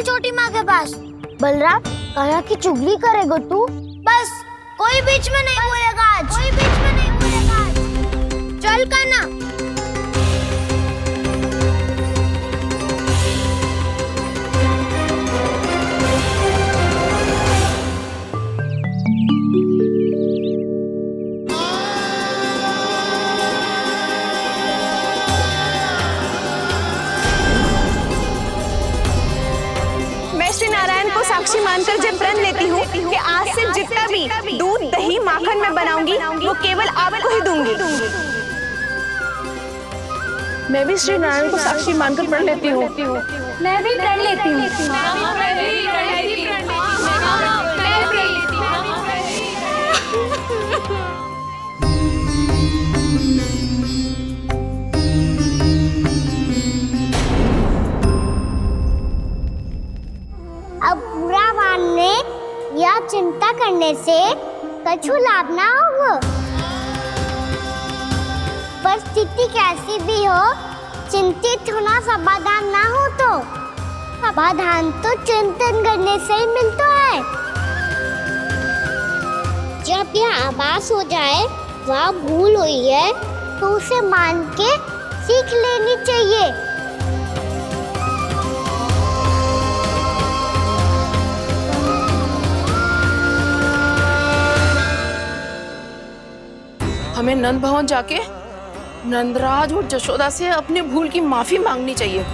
चल छोटी माँ के पास। बलराम, कान्हा की चुगली करेगा तू? बस, कोई बीच में नहीं बोलेगा आज। कोई बीच में नहीं बोलेगा आज। चल कान्हा। साक्षी मानकर जब प्रण लेती हूँ कि आज से जितना भी दूध दही माखन मैं बनाऊंगी वो केवल आपको ही दूंगी। मैं भी श्री नारायण को साक्षी मानकर प्रण लेती हूँ। मैं भी प्रण लेती हूँ। अब बुरा मानने या चिंता करने से कछु लाभ ना होगा। परिस्थिति कैसी भी हो, चिंतित होना समाधान ना हो तो समाधान तो चिंतन करने से ही मिलता है। जब यह आभास हो जाए वह भूल हुई है तो उसे मान के सीख लेनी चाहिए। हमें नंद भवन जाके नंदराज और जशोदा से अपनी भूल की माफी मांगनी चाहिए।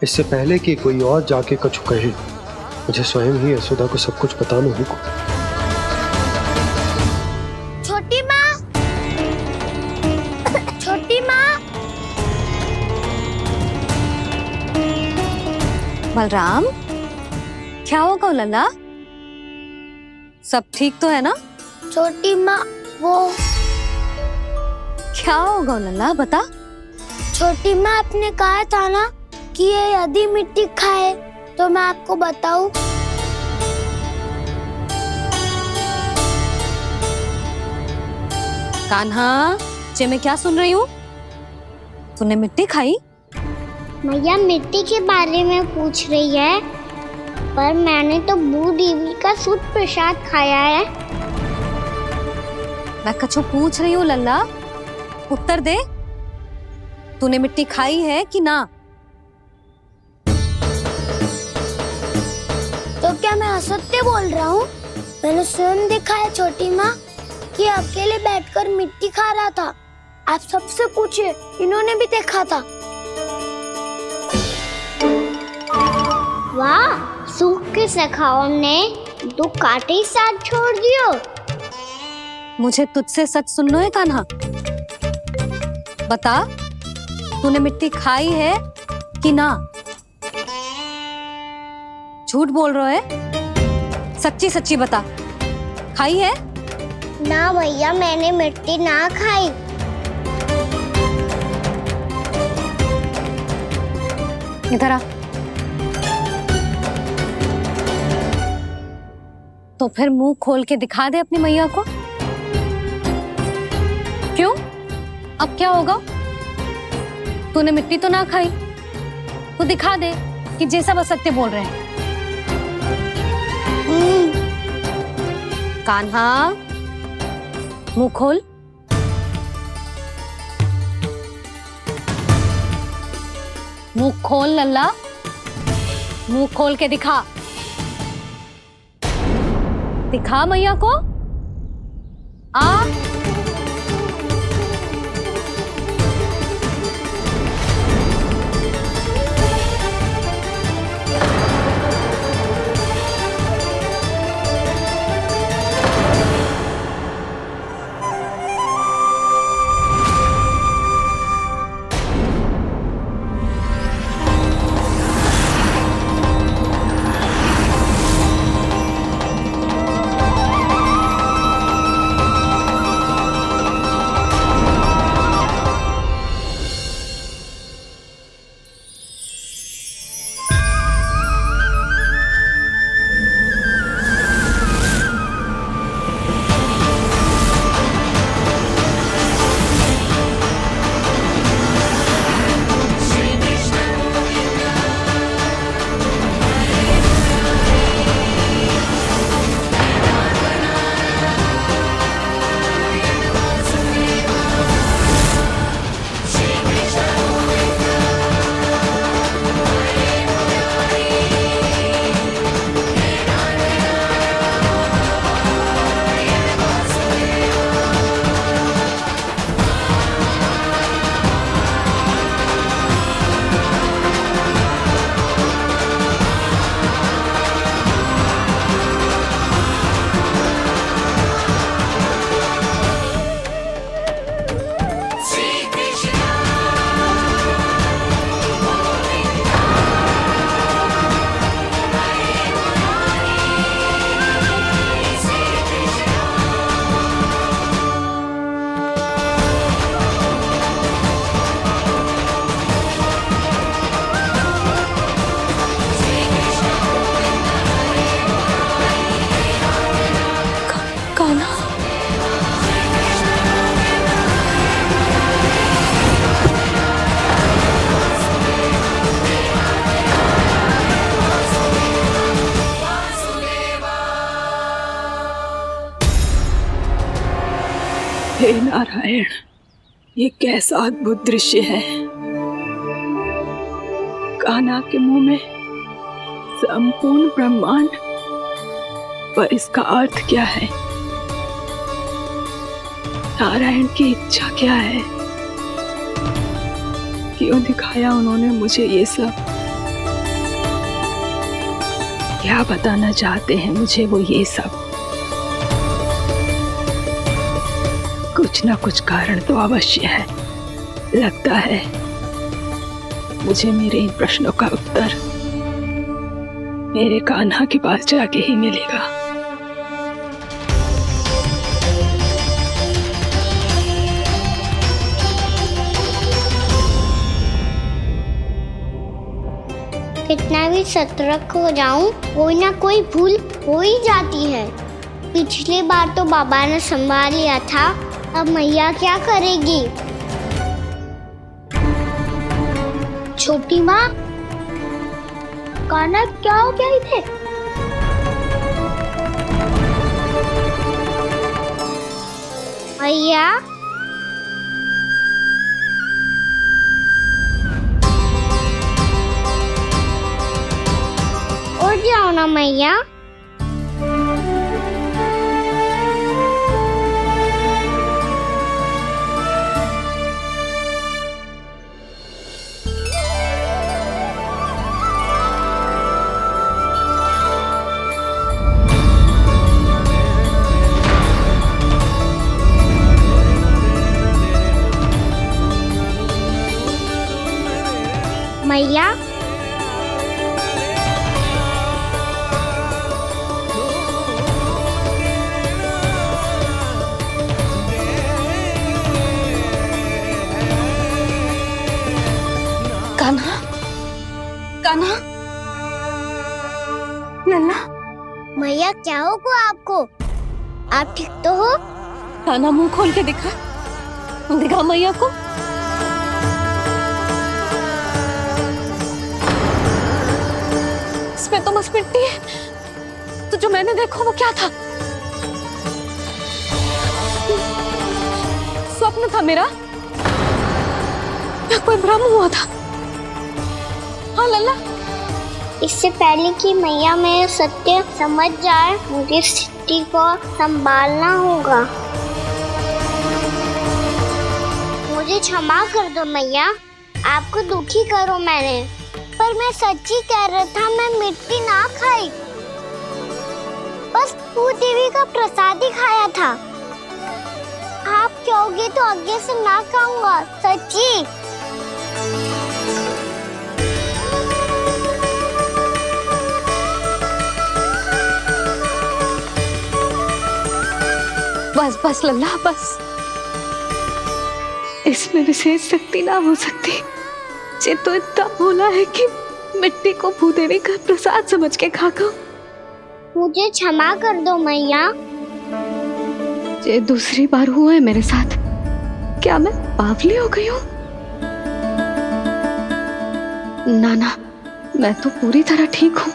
इससे पहले कि कोई और जाके कछु कहे, मुझे स्वयं ही यशोदा को सब कुछ बताना होगा। छोटी माँ, छोटी माँ। बलराम, क्या होगा लल्ला? सब ठीक तो है ना? छोटी माँ, वो क्या होगा लल्ला, बता। छोटी माँ, आपने कहा था ना कि ये यदि मिट्टी खाए तो मैं आपको बताऊं। कान्हा, जे मैं क्या सुन रही हूँ? तूने मिट्टी खाई? मैया मिट्टी के बारे में पूछ रही है, पर मैंने तो भू देवी का शुद्ध प्रसाद खाया है। मैं कछु पूछ रही हूँ लल्ला, उत्तर दे। तूने मिट्टी खाई है कि ना? तो क्या मैं असत्य बोल रहा हूँ? मैंने स्वयं देखा है छोटी माँ कि अकेले बैठकर मिट्टी खा रहा था। आप सबसे पूछिए, इन्होंने भी देखा था। वाह, सूख के सखाओं ने दो कांटे ही साथ छोड़ दियो। मुझे तुझसे सच सुनना है कान्हा। बता, तूने मिट्टी खाई है कि ना? झूठ बोल रहा है, सच्ची सच्ची बता, खाई है? ना भैया, मैंने मिट्टी ना खाई। इधर आ। तो फिर मुंह खोल के दिखा दे अपनी मैया को। क्यों? अब क्या होगा? तूने मिट्टी तो ना खाई, तो दिखा दे कि जैसा बस सत्य बोल रहे हैं। कान्हा, मुंह खोल। मुंह खोल लल्ला, मुंह खोल के दिखा। दिखा मैया को। आ हे नारायण, ये कैसा अद्भुत दृश्य है। कान्हा के मुंह में संपूर्ण ब्रह्मांड, पर इसका अर्थ क्या है? नारायण की इच्छा क्या है? क्यों दिखाया उन्होंने मुझे ये सब? क्या बताना चाहते हैं मुझे वो ये सब? कुछ ना कुछ कारण तो अवश्य है। लगता है मुझे मेरे इन प्रश्नों का उत्तर मेरे कान्हा के पास जाके ही मिलेगा। कितना भी सतर्क हो जाऊं, कोई ना कोई भूल हो ही जाती है। पिछली बार तो बाबा ने संभाल लिया था, अब मैया क्या करेगी? छोटी माँ, कान्हा क्या हो गया इधर? मैया, उठ जाओ ना मैया। मैया, कान्हा, कान्हा, लल्ला, मैया क्या होगा आपको? आप ठीक तो हो? कान्हा मुंह खोल के दिखा, दिखा मैया को। इसमें तो बस मिट्टी है। तो जो मैंने देखा वो क्या था? स्वप्न था मेरा या कोई भ्रम हुआ था? हाँ लल्ला, इससे पहले कि मैया मेरे सत्य समझ जाए, मुझे स्थिति को संभालना होगा। मुझे क्षमा कर दो मैया, आपको दुखी करो मैंने, पर मैं सच्ची कह रहा था, मैं मिट्टी ना खाई, बस भू देवी का प्रसाद ही खाया था। आप कहोगे तो आगे से ना खाऊंगा, सच्ची। बस बस लल्ला, बस। इसमें विशेष शक्ति ना हो सकती। जे तो इतना भोला है कि मिट्टी को भूदेवी का प्रसाद समझ के खागा। मुझे क्षमा कर दो मैया। ये दूसरी बार हुआ है मेरे साथ। क्या मैं बावली हो गई हूँ? ना ना, मैं तो पूरी तरह ठीक हूँ।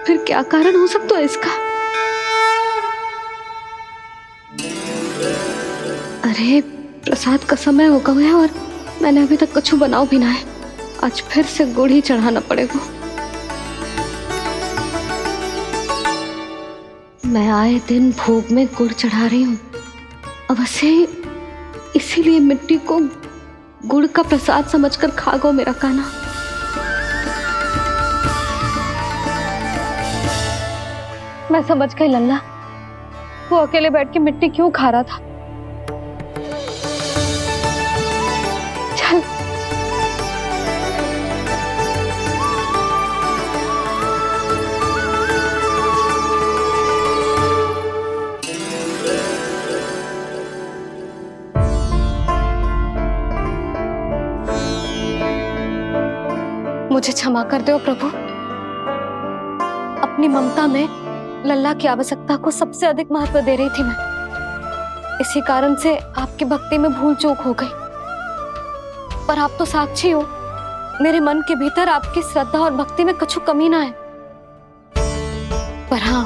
फिर क्या कारण हो सकता है इसका? अरे प्रसाद का समय हो गया है और मैंने अभी तक कुछ बनाओ भी ना है। आज फिर से गुड़ ही चढ़ाना पड़ेगा। मैं आए दिन भोग में गुड़ चढ़ा रही हूँ, अवश्य इसीलिए मिट्टी को गुड़ का प्रसाद समझकर खा गो मेरा कान्हा। मैं समझ गई लल्ला, वो अकेले बैठ के मिट्टी क्यों खा रहा था। चल मुझे क्षमा कर दो प्रभु। अपनी ममता में लल्ला की आवश्यकता को सबसे अधिक महत्व दे रही थी मैं। इसी कारण से आपकी भक्ति में भूल चूक हो गई। पर आप तो साक्षी हो, मेरे मन के भीतर आपकी श्रद्धा और भक्ति में कुछ कमी ना है। पर हाँ,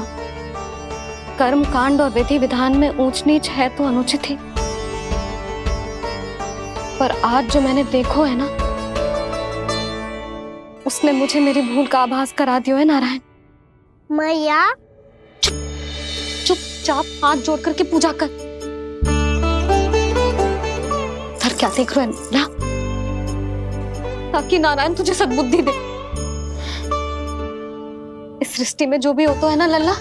कर्म कांड और विधि विधान में ऊंच नीच है तो अनुचित ही। पर आज जो मैंने देखो है ना, उसने मुझे मेरी भूल का आभास करा दियो है नारायण। मैया चुपचाप हाथ जोड़ करके पूजा कर। सर क्या देख रहे हो ना, ताकि नारायण तुझे सद्बुद्धि दे। इस सृष्टि में जो भी होता है ना लल्ला,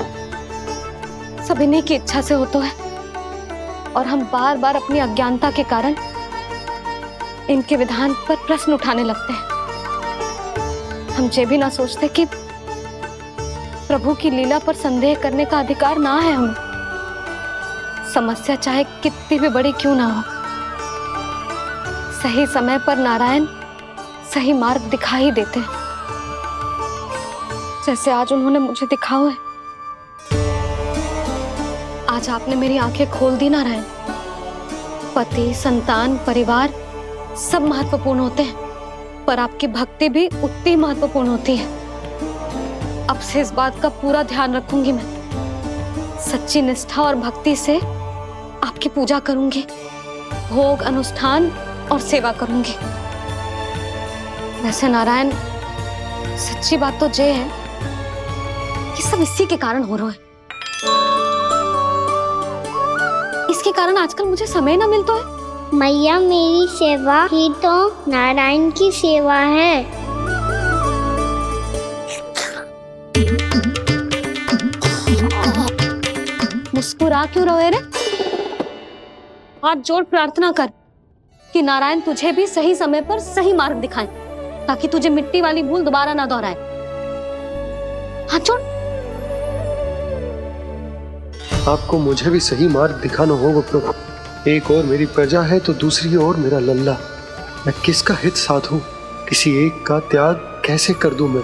सब इन्हीं की इच्छा से होता है, और हम बार बार अपनी अज्ञानता के कारण इनके विधान पर प्रश्न उठाने लगते हैं। हम ये भी ना सोचते कि प्रभु की लीला पर संदेह करने का अधिकार ना है हमें। समस्या चाहे कितनी भी बड़ी क्यों ना हो, सही समय पर नारायण सही मार्ग दिखा ही देते हैं, जैसे आज उन्होंने मुझे दिखाओ है। आज आपने मेरी आंखें खोल दी नारायण। पति, संतान, परिवार सब महत्वपूर्ण होते हैं, पर आपकी भक्ति भी उतनी महत्वपूर्ण होती है। अब से इस बात का पूरा ध्यान रखूंगी मैं। सच्ची निष्ठा और भक्ति से आपकी पूजा करूंगी, भोग, अनुष्ठान और सेवा करूंगी। वैसे नारायण, सच्ची बात तो ये है कि सब इसी के कारण हो रहा है। इसके कारण आजकल मुझे समय ना मिलता है। मैया, मेरी सेवा ही तो नारायण की सेवा है। मुस्कुरा क्यों रहे रे? हाथ जोड़ प्रार्थना कर कि नारायण तुझे भी सही समय पर सही मार्ग दिखाएं, ताकि तुझे मिट्टी वाली भूल दोबारा ना दोहराए। हाथ जोड़। आपको मुझे भी सही मार्ग दिखाना होगा प्रभु। एक और मेरी प्रजा है तो दूसरी ओर मेरा लल्ला। मैं किसका हित साधूं? किसी एक का त्याग कैसे कर दूं मैं?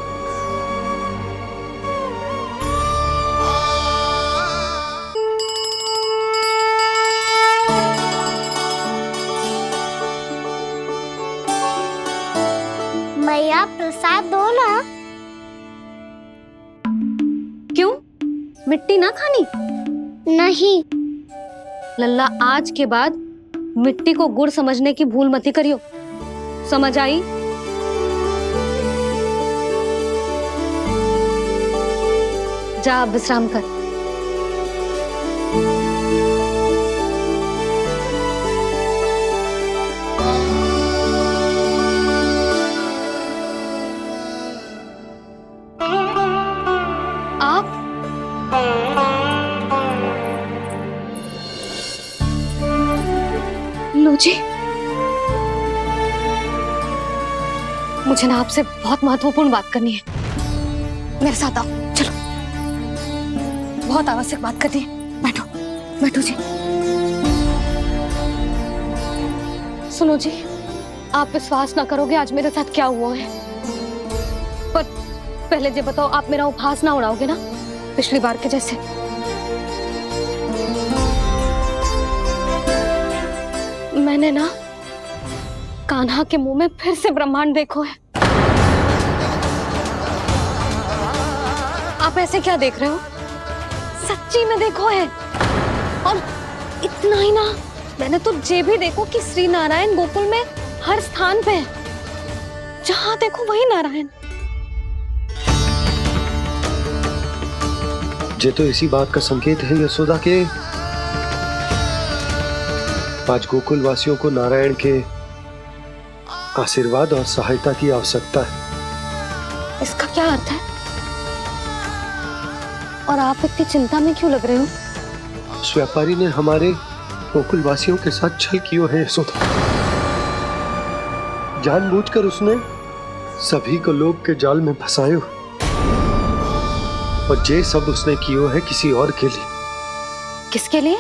मैया, प्रसाद दो ना। क्यों? मिट्टी ना खानी? नहीं। लल्ला, आज के बाद मिट्टी को गुड़ समझने की भूल मत करियो। समझ आई? जा विश्राम कर। आप लो जी, मुझे ना आपसे बहुत महत्वपूर्ण बात करनी है। मेरे साथ आओ, चलो। बहुत आवश्यक बात करनी है। बैठो, बैठो जी। सुनो जी, आप विश्वास ना करोगे आज मेरे साथ क्या हुआ है। पर पहले ये बताओ, आप मेरा उपहास ना उड़ाओगे ना, पिछली बार के जैसे? मैंने ना कान्हा के मुंह में फिर से ब्रह्मांड देखो है। आप ऐसे क्या देख रहे हो? सच्ची में देखो है। और इतना ही ना, मैंने तो ये भी देखो कि श्री नारायण गोकुल में हर स्थान पे है। जहां देखो वही नारायण। ये तो इसी बात का संकेत है यशोदा के आज गोकुल वासियों को नारायण के आशीर्वाद और सहायता की आवश्यकता है। इसका क्या अर्थ है? और आप इतनी चिंता में क्यों लग रहे हो? उस व्यापारी ने हमारे गोकुल वासियों के साथ छल किया है यशोदा। जानबूझकर उसने सभी को लोभ के जाल में फंसायो, और ये सब उसने किया है किसी और के लिए। किसके लिए?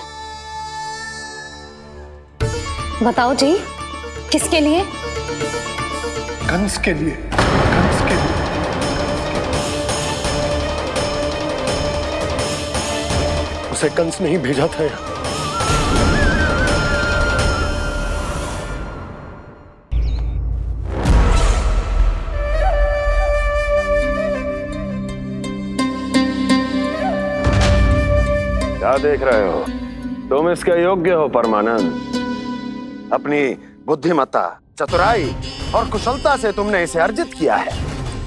बताओ जी, किसके लिए? कंस के लिए। कंस के लिए। उसे कंस नहीं भेजा था यहाँ। क्या देख रहे हो? तुम इसके योग्य हो परमानंद। अपनी बुद्धिमत्ता, चतुराई और कुशलता से तुमने इसे अर्जित किया है।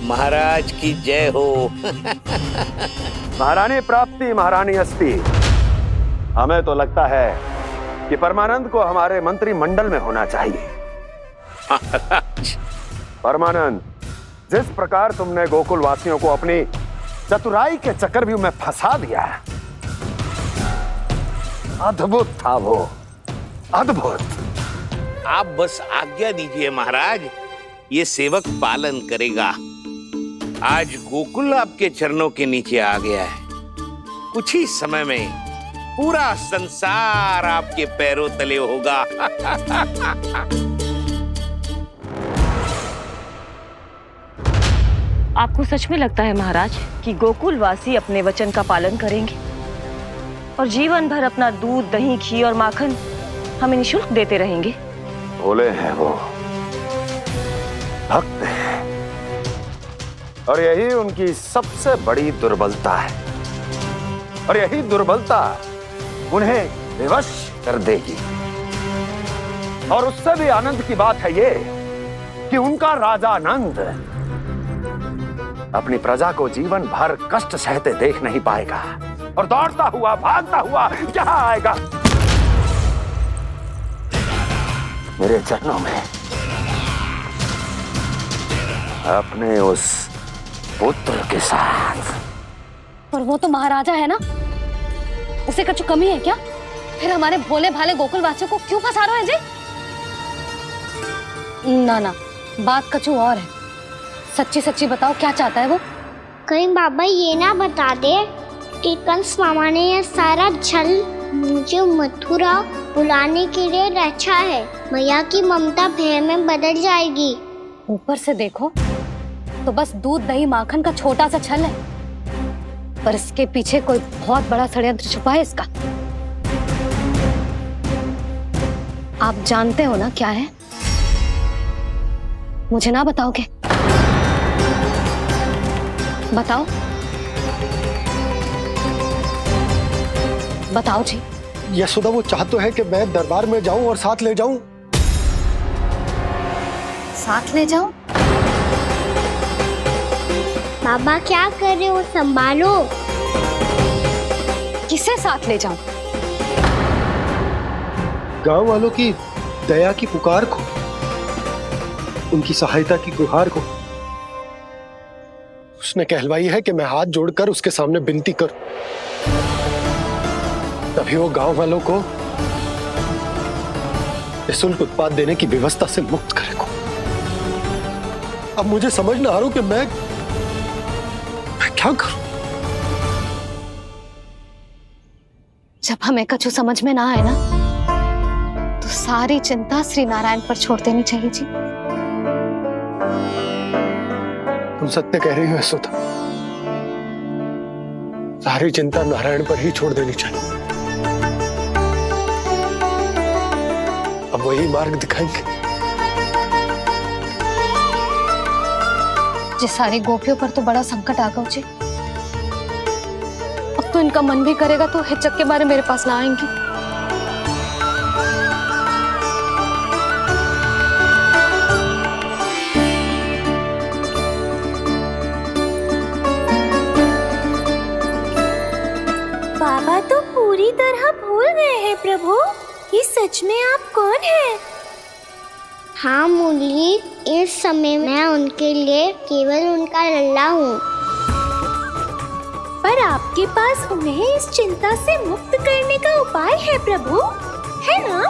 महाराज की जय हो। महारानी प्राप्ति महारानी अस्ति। हमें तो लगता है कि परमानंद को हमारे मंत्रिमंडल में होना चाहिए। परमानंद, जिस प्रकार तुमने गोकुल वासियों को अपनी चतुराई के चक्रव्यूह में फंसा दिया, अद्भुत था वो, अद्भुत। आप बस आज्ञा दीजिए महाराज, ये सेवक पालन करेगा। आज गोकुल आपके चरणों के नीचे आ गया है। कुछ ही समय में पूरा संसार आपके पैरों तले होगा। आपको सच में लगता है महाराज कि गोकुलवासी अपने वचन का पालन करेंगे और जीवन भर अपना दूध, दही, घी और माखन हमें निःशुल्क देते रहेंगे? भोले हैं वो, भक्त हैं, और यही उनकी सबसे बड़ी दुर्बलता है। और यही दुर्बलता उन्हें विवश कर देगी। और उससे भी आनंद की बात है ये कि उनका राजा नंद अपनी प्रजा को जीवन भर कष्ट सहते देख नहीं पाएगा और दौड़ता हुआ, भागता हुआ यहाँ आएगा मेरे चरणों में, अपने उस पुत्र के साथ। पर वो तो महाराजा है ना, उसे कुछ कमी है क्या? फिर हमारे भोले भाले गोकुल वासियों को क्यों फंसा रहे हैं जी? ना ना, बात कछु और है। सच्ची सच्ची बताओ, क्या चाहता है वो? कहीं बाबा ये ना बता दे कि कंस मामा ने यह सारा छल मुझे मथुरा बुलाने के लिए रचा है। मैया की ममता भय में बदल जाएगी। ऊपर से देखो तो बस दूध, दही, माखन का छोटा सा छल है, पर इसके पीछे कोई बहुत बड़ा षड्यंत्र छुपा है इसका। आप जानते हो ना क्या है? मुझे ना बताओगे? बताओ बताओ जी। यशोदा, वो चाह तो है कि मैं दरबार में जाऊं और साथ ले जाऊं। साथ ले जाओ? बाबा क्या कर रहे हो, संभालो। किसे साथ ले जाऊं? गांव वालों की दया की पुकार को, उनकी सहायता की गुहार को। उसने कहलवाई है कि मैं हाथ जोड़कर उसके सामने विनती करूं, तभी वो गांव वालों को निःशुल्क उत्पाद देने की व्यवस्था से मुक्त करेगा। अब मुझे समझ ना आ रहा कि मैं क्या करूं। जब हमें कछु समझ में ना आए ना, तो सारी चिंता श्री नारायण पर छोड़ देनी चाहिए जी। तुम सत्य कह रही हो यशोदा, सारी चिंता नारायण पर ही छोड़ देनी चाहिए। अब वही मार्ग दिखाएंगे। जी, सारी गोपियों पर तो बड़ा संकट आ गया जी। अब तो इनका मन भी करेगा तो हिचक के बारे मेरे पास ना आएंगी। बाबा तो पूरी तरह भूल गए हैं प्रभु, ये सच में आप कौन हैं? हाँ मुरली, इस समय मैं उनके लिए केवल उनका लल्ला हूँ। पर आपके पास उन्हें इस चिंता से मुक्त करने का उपाय है प्रभु, है ना?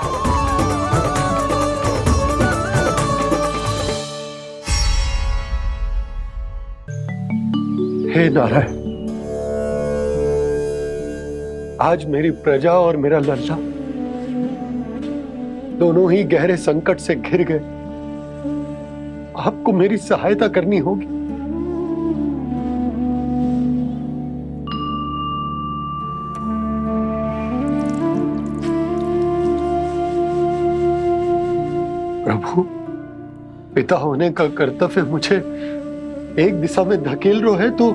हे नारायण, आज मेरी प्रजा और मेरा लल्ला दोनों ही गहरे संकट से घिर गए। आपको मेरी सहायता करनी होगी। प्रभु, पिता होने का कर्तव्य मुझे एक दिशा में धकेल रहा है तो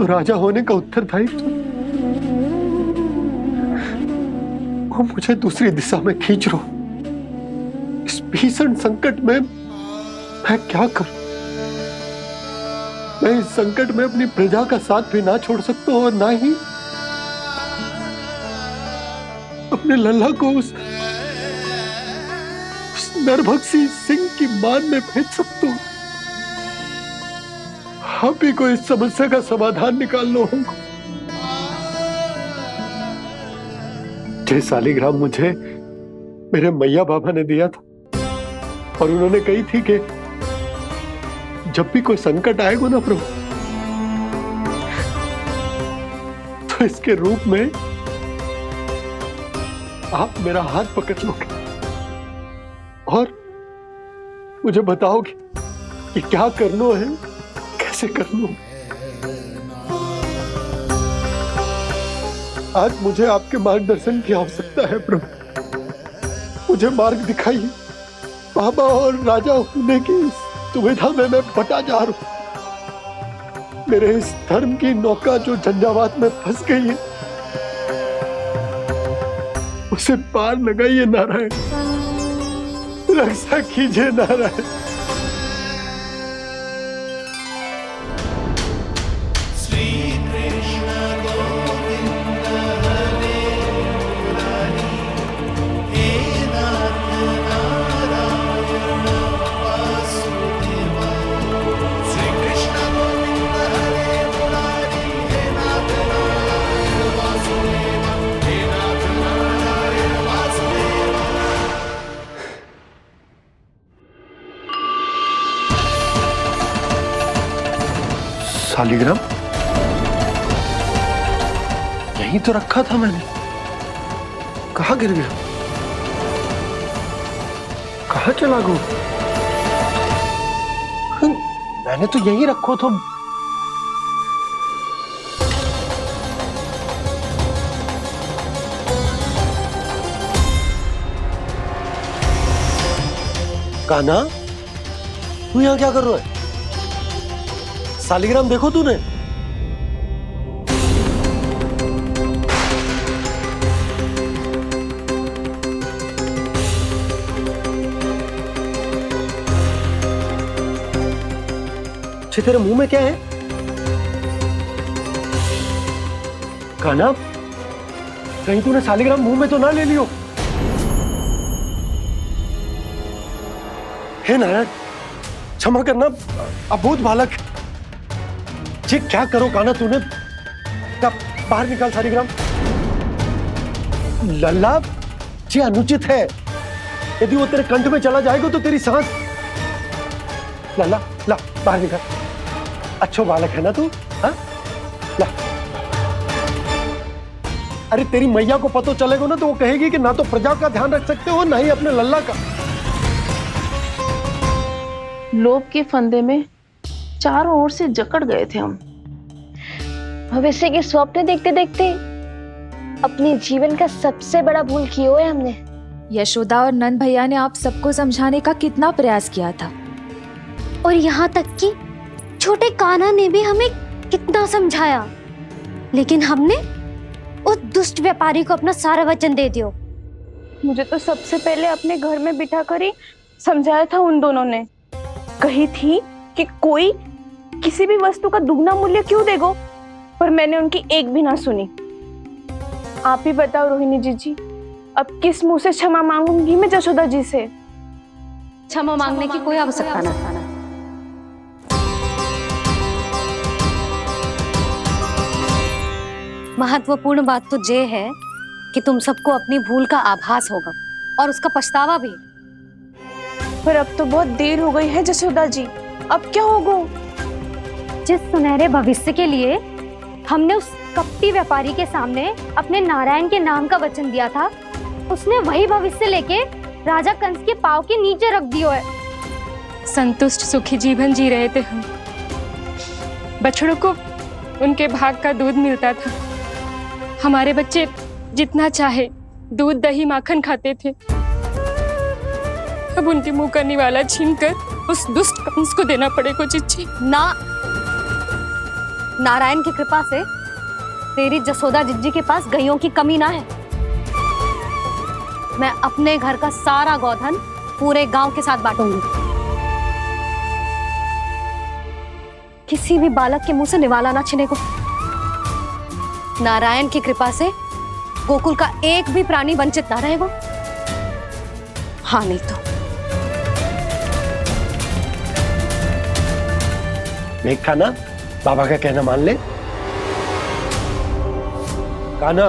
राजा होने का उत्तरदायित्व वो मुझे दूसरी दिशा में खींच रहा हो। इस भीषण संकट में मैं क्या करूं? मैं इस संकट में अपनी प्रजा का साथ भी ना छोड़ सकता हूं और ना ही अपने लल्ला को उस नरभक्षी सिंह की मान में भेज सकता हूं। आप ही को इस समस्या का समाधान निकालना होगा। जय शालिग्राम मुझे मेरे मैया बाबा ने दिया था और उन्होंने कही थी कि जब भी कोई संकट आएगा ना प्रभु, तो इसके रूप में आप मेरा हाथ पकड़ लोगे और मुझे बताओगे कि क्या करना है, कैसे करना है। आज मुझे आपके मार्गदर्शन की आवश्यकता है प्रभु। मुझे मार्ग दिखाइए। बाबा और राजा होने की इस दुविधा में मैं बटा जा रहा हूं। मेरे इस धर्म की नौका जो झंझावात में फंस गई है, उसे पार लगाइए नारायण। रक्षा कीजिए नारायण। शालिग्राम यहीं तो रखा था मैंने। कहाँ गिर गया? कहाँ चला गया? मैंने तो यहीं रखो था। कान्हा, तू यहाँ क्या कर रहा है? शालिग्राम देखो तूने? तेरे मुंह में क्या है? कान्हा, कहीं तूने शालिग्राम मुंह में तो ना ले लियो? हे नारायण, क्षमा करना, अबोध बालक। जी क्या करो कान्हा तूने? क्या बाहर निकाल शालिग्राम। लल्ला, जी अनुचित है। यदि वो तेरे कंठ में चला जाएगा तो तेरी सांस। लल्ला, ला बाहर निकाल। अच्छो बालक है ना तू? हाँ, ला। अरे तेरी मैया को पता चलेगा ना तो वो कहेगी कि ना तो प्रजा का ध्यान रख सकते हो ना ही अपने लल्ला का। लोभ के फंदे में चारों ओर से जकड़ गए थे हम। भविष्य के स्वप्न देखते देखते अपने जीवन का सबसे बड़ा भूल किया है हमने। यशोदा और नंद भैया ने आप सबको समझाने का कितना प्रयास किया था, और यहाँ तक कि छोटे कान्हा ने भी हमें कितना समझाया, लेकिन हमने उस दुष्ट व्यापारी को अपना सारा वचन दे दिया। मुझे तो सबसे पहले अपने घर में बिठा कर ही समझाया था उन दोनों ने। कही थी कि कोई किसी भी वस्तु का दुगना मूल्य क्यों देगो, पर मैंने उनकी एक भी ना सुनी। आप ही बताओ रोहिणी जी, अब किस मुंह से क्षमा मांगूंगी मैं जशोदा जी से? क्षमा मांगने की कोई आवश्यकता ना। महत्वपूर्ण बात तो ये है कि तुम सबको अपनी भूल का आभास होगा और उसका पछतावा भी। पर अब तो बहुत देर हो गई है जशोदा जी, अब क्या होगा? जिस सुनहरे भविष्य के लिए हमने उस कपटी व्यापारी के सामने अपने नारायण के नाम का वचन दिया था, उसने वही भविष्य लेके राजा कंस के पांव के नीचे रख दिया है। संतुष्ट सुखी जीवन जी रहे थे हम। बछड़ों को उनके भाग का दूध मिलता था। हमारे बच्चे जितना चाहे दूध दही माखन खाते थे। अब उनके मुंह का निवाला छीनकर उस दुष्ट कंस को देना पड़ेगा चिच्ची। ना, नारायण की कृपा से तेरी जसोदा जिज्जी के पास गइयों की कमी ना है। मैं अपने घर का सारा गोधन पूरे गांव के साथ बांटूंगी। किसी भी बालक के मुंह से निवाला ना छिने को। नारायण की कृपा से गोकुल का एक भी प्राणी वंचित ना रहेगा। हाँ नहीं तो देख कान्हा, बाबा का कहना मान ले। कान्हा,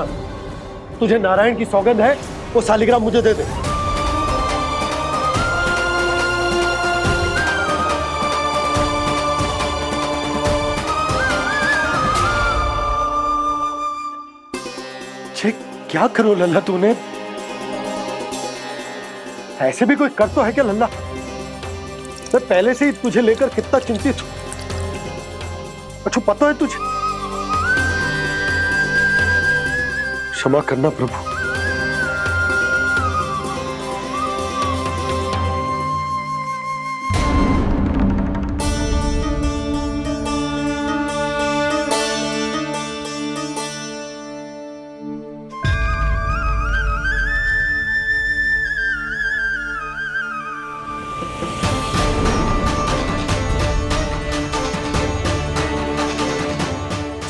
तुझे नारायण की सौगंध है, वो शालिग्राम मुझे दे दे। क्या करो लल्ला तूने? ऐसे भी कोई कर तो है क्या लल्ला? मैं पहले से ही तुझे लेकर कितना चिंतित हूं। अच्छा पता है तुझे? क्षमा करना प्रभु।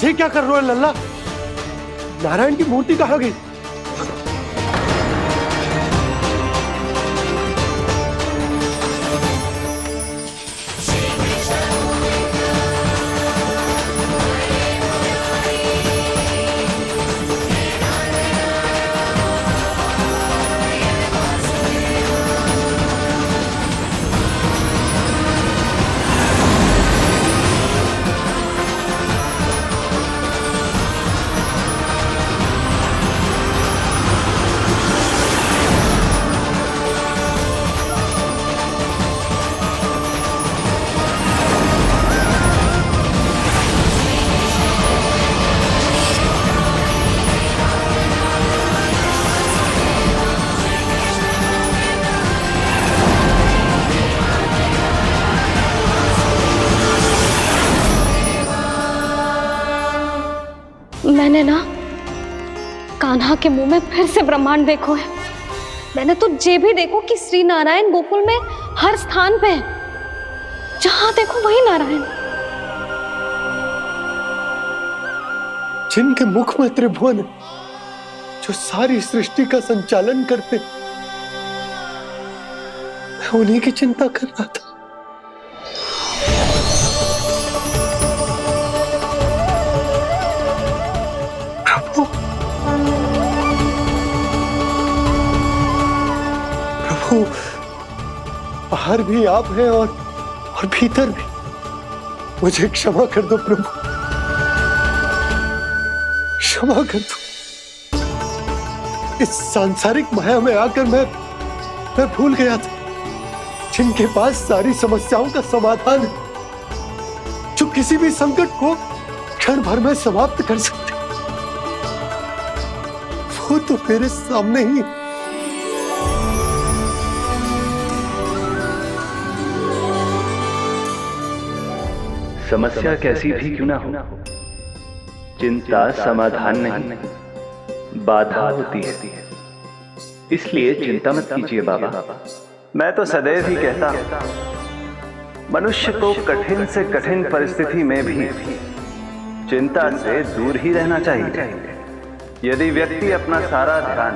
ये क्या कर रहे हो लल्ला? नारायण की मूर्ति कहाँ गई? मैंने ना कान्हा के मुंह में फिर से ब्रह्मांड देखो है। मैंने तो ये भी देखो कि श्री नारायण गोकुल में हर स्थान पे है। जहां देखो वही नारायण। जिनके मुख में त्रिभुवन है, जो सारी सृष्टि का संचालन करते, मैं उन्हीं की चिंता कर रहा था। प्रभु, बाहर भी आप हैं और भीतर भी। मुझे क्षमा कर दो प्रभु, क्षमा कर दो। इस सांसारिक माया में आकर मैं भूल गया था जिनके पास सारी समस्याओं का समाधान है, जो किसी भी संकट को क्षण भर में समाप्त कर सकते, वो तो मेरे सामने ही है। समस्या कैसी भी क्यों ना हो, चिंता समाधान नहीं, बाधा होती है। इसलिए चिंता मत कीजिए बाबा। मैं तो सदैव ही कहता हूं, मनुष्य को कठिन से कठिन परिस्थिति में भी चिंता से दूर ही रहना चाहिए। यदि व्यक्ति अपना सारा ध्यान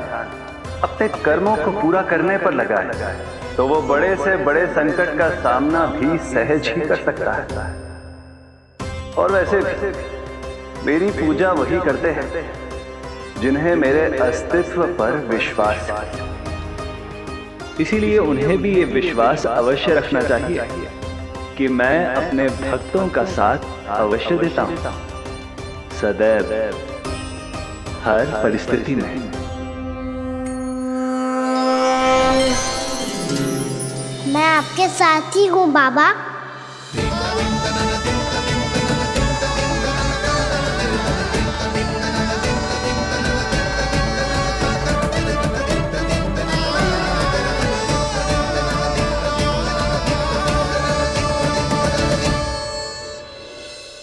अपने कर्मों को पूरा करने पर लगाए, तो वो बड़े से बड़े संकट का सामना भी सहज ही कर सकता है। और वैसे भी मेरी पूजा वही करते हैं जिन्हें मेरे अस्तित्व पर विश्वास है। इसीलिए उन्हें भी ये विश्वास अवश्य रखना चाहिए कि मैं अपने भक्तों का साथ अवश्य देता हूं, सदैव, हर परिस्थिति में। मैं आपके साथ ही हूँ बाबा।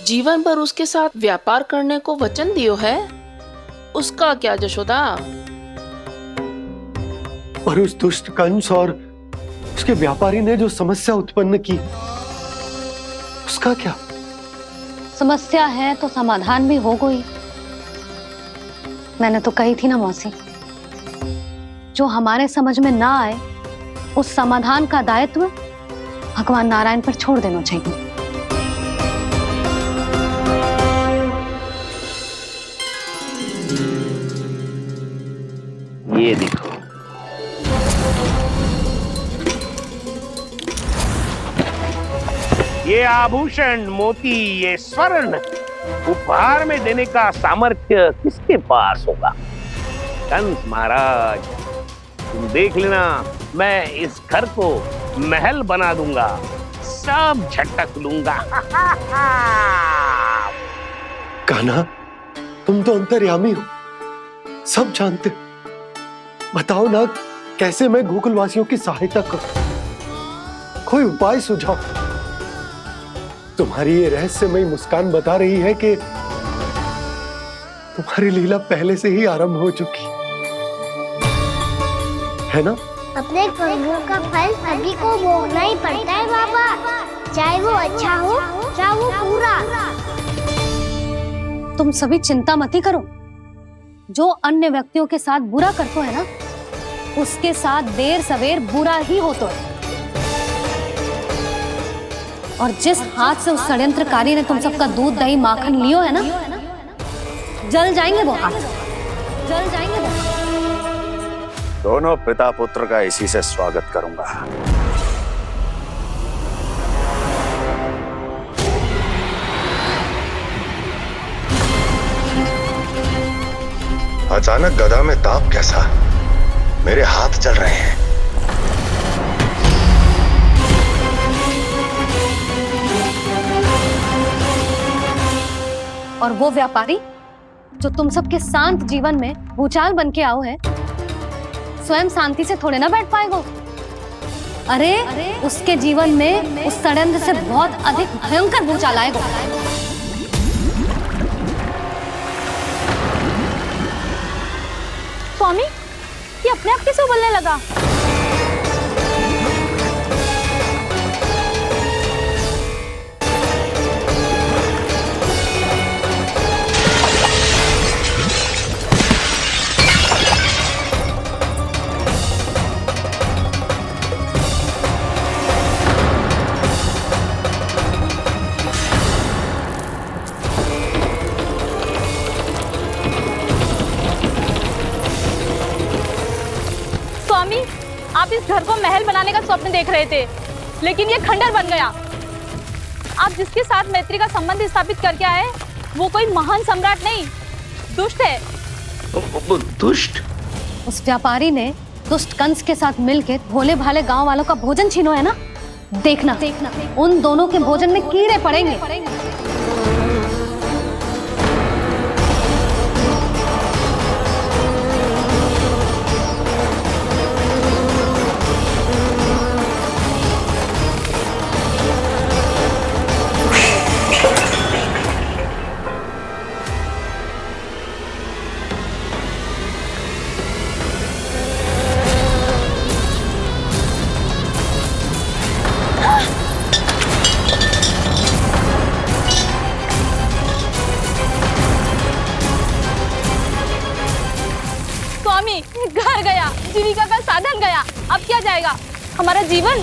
जीवन भर उसके साथ व्यापार करने को वचन दियो है, उसका क्या जशोदा? पर उस दुष्ट कंस और उसके व्यापारी ने जो समस्या उत्पन्न की, उसका क्या? समस्या है तो समाधान भी हो गई। मैंने तो कही थी ना मौसी, जो हमारे समझ में ना आए उस समाधान का दायित्व भगवान नारायण पर छोड़ देना चाहिए। ये देखो, ये आभूषण, मोती, ये स्वर्ण उपहार में देने का सामर्थ्य किसके पास होगा? कंस महाराज, तुम देख लेना, मैं इस घर को महल बना दूंगा, सब झटक लूंगा। कान्हा, तुम तो अंतर्यामी हो, सब जानते। बताओ ना, कैसे मैं गोकुलवासियों की सहायता करूं? कोई उपाय सुझाओ। तुम्हारी ये रहस्यमयी मुस्कान बता रही है कि तुम्हारी लीला पहले से ही आरंभ हो चुकी है ना? अपने कर्मों का फल सभी को भोगना ही पड़ता है बाबा, चाहे वो अच्छा हो चाहे वो बुरा। तुम सभी चिंता मत ही करो। जो अन्य व्यक्तियों के साथ बुरा करते है ना, उसके साथ देर सवेर बुरा ही होता है। और जिस हाथ से उस षड्यंत्रकारी ने तुम सबका दूध दही माखन लियो है ना, जल जाएंगे वो हाथ, जल जाएंगे वो हाथ। दोनों पिता पुत्र का इसी से स्वागत करूंगा। अचानक गदा में ताप कैसा? मेरे हाथ चल रहे हैं। और वो व्यापारी जो तुम सबके शांत जीवन में भूचाल बन के आओ है, स्वयं शांति से थोड़े ना बैठ पाएगा। अरे उसके जीवन में उस षड्यंत्र से बहुत अधिक भयंकर भूचाल आएगा। स्वामी, ये अपने आप कैसे बोलने लगा? स्वामी, आप इस घर को महल बनाने का स्वप्न देख रहे थे, लेकिन ये खंडर बन गया। आप जिसके साथ मैत्री का संबंध स्थापित करके आए, वो कोई महान सम्राट नहीं, दुष्ट है। दुष्ट? उस व्यापारी ने दुष्ट कंस के साथ मिलकर भोले भाले गांव वालों का भोजन छीनो है ना। देखना उन दोनों के भोजन में कीड़े पड़ेंगे। घर गया, जीविका का साधन गया, अब क्या जाएगा हमारा जीवन?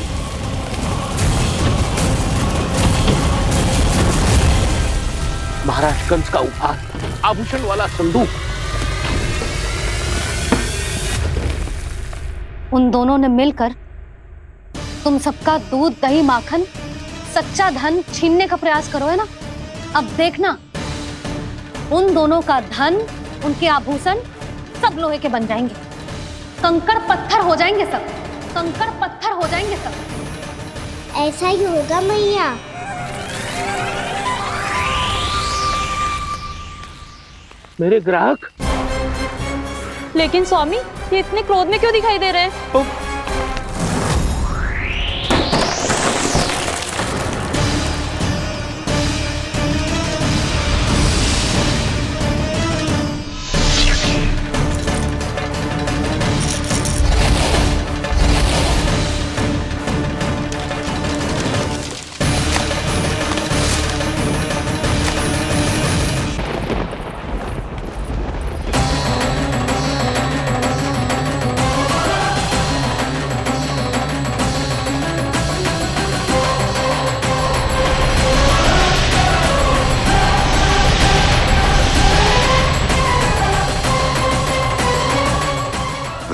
महाराज कंस का उपहार, आभूषण वाला संदूक। उन दोनों ने मिलकर तुम सबका दूध दही माखन सच्चा धन छीनने का प्रयास करो है ना। अब देखना उन दोनों का धन, उनके आभूषण सब लोहे के बन जाएंगे, कंकड़ पत्थर हो जाएंगे सब, कंकड़ पत्थर हो जाएंगे सब। ऐसा ही होगा मैया। मेरे ग्राहक? लेकिन स्वामी, ये इतने क्रोध में क्यों दिखाई दे रहे हैं?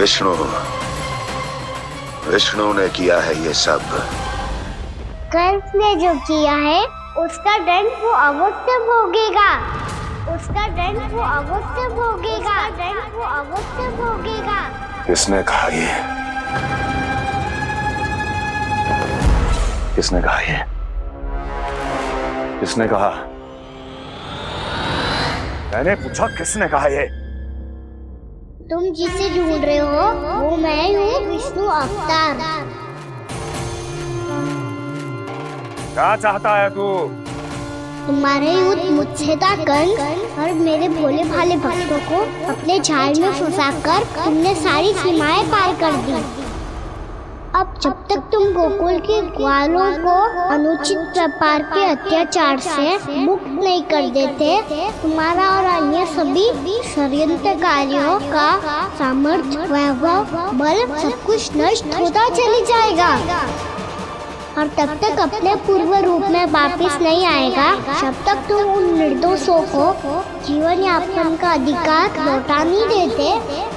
विष्णु विष्णु ने किया है ये सब। कंस ने जो किया है उसका दंड वो अवश्य भोगेगा। उसका दंड वो अवश्य भोगेगा। दंड वो अवश्य भोगेगा। किसने कहा ये? किसने कहा ये? किसने कहा? मैंने पूछा किसने कहा ये? तुम जिसे ढूंढ रहे हो वो मैं हूँ, विष्णु अवतार। क्या चाहता है तू? तुम्हारे युद्ध मुझसे था कंस, और मेरे भोले भाले भक्तों को अपने जाल में फंसाकर तुमने सारी सीमाएं पार कर दी। अब जब तक तुम गोकुल के ग्वालों को अनुचित प्रकार के अत्याचार से मुक्त नहीं कर देते, तुम्हारा और अन्य सभी षड्यंत्रकारियों का सामर्थ्य, वैभव, बल सब कुछ नष्ट होता चली जाएगा। और तब तक अपने पूर्व रूप में वापस नहीं आएगा जब तक तुम उन निर्दोषों को जीवन यापन का अधिकार लौटा नहीं देते।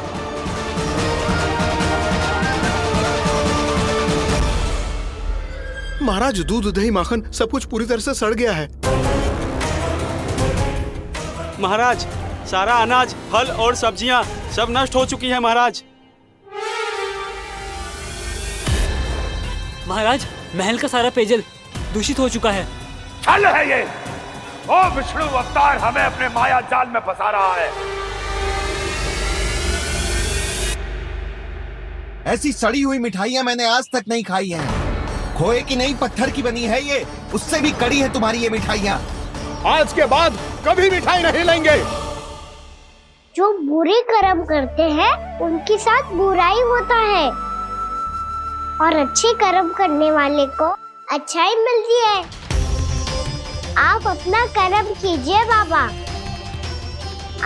महाराज, दूध दही माखन सब कुछ पूरी तरह से सड़ गया है। महाराज, सारा अनाज, फल और सब्जियां सब नष्ट हो चुकी हैं महाराज। महाराज, महल का सारा पेयजल दूषित हो चुका है। छल है ये। ओ विष्णु अवतार हमें अपने माया जाल में फंसा रहा है। ऐसी सड़ी हुई मिठाइयां मैंने आज तक नहीं खाई हैं। खोए की नहीं, पत्थर की बनी है ये, उससे भी कड़ी है तुम्हारी ये मिठाइयां। आज के बाद कभी मिठाई नहीं लेंगे। जो बुरे कर्म करते हैं उनके साथ बुराई होता है, और अच्छे कर्म करने वाले को अच्छाई मिलती है। आप अपना कर्म कीजिए बाबा,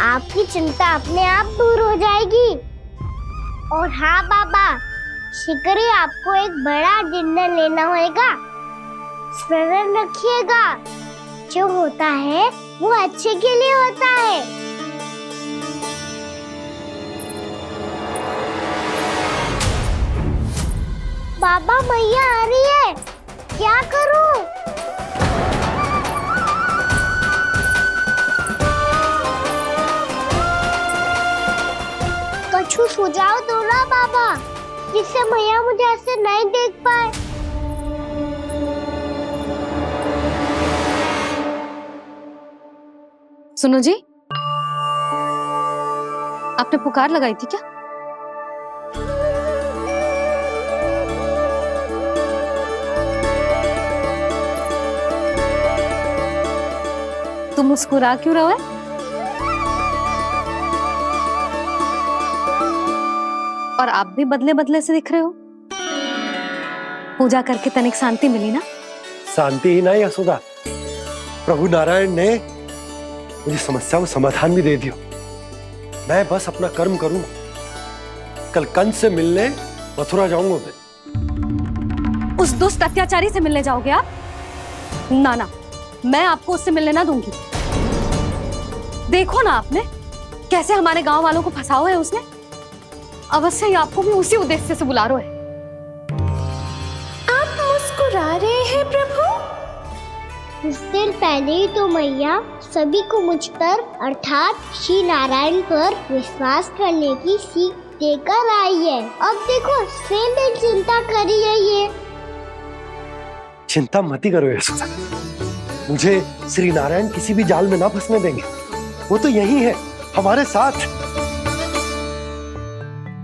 आपकी चिंता अपने आप दूर हो जाएगी। और हाँ बाबा, शीघ्र ही आपको एक बड़ा डिनर लेना होगा। स्मरण रखिएगा, जो होता है वो अच्छे के लिए होता है। बाबा, मैया आ रही है, क्या करूं? कछु सुझाव दो ना बाबा, जिससे मैया मुझे ऐसे नहीं देख पाए। सुनो जी, आपने पुकार लगाई थी क्या? तुम मुस्कुरा क्यों रहे हो? और आप भी बदले बदले से दिख रहे हो। पूजा करके तनिक शांति मिली ना? शांति ही नहीं यशोदा, प्रभु नारायण ने मुझे समस्या को समाधान भी दे दियो। मैं बस अपना कर्म करूं। कल कंस से मिलने मथुरा जाऊंगा मैं। उस दुष्ट अत्याचारी से मिलने जाओगे आप? ना ना, मैं आपको उससे मिलने ना दूंगी। देखो ना आपने कैसे हमारे गांव वालों को फंसाओ है उसने। अवश्य ही आपको भी उसी उद्देश्य से बुला रहा है। आप मुस्कुरा रहे हैं प्रभु? कुछ देर पहले ही तो मैया सभी को मुझ पर अर्थात श्री नारायण पर विश्वास करने की सीख देकर आई है। अब देखो स्वयं चिंता करी है ये। चिंता मत करो यशोदा, मुझे श्री नारायण किसी भी जाल में ना फंसने देंगे। वो तो यही है हमारे साथ।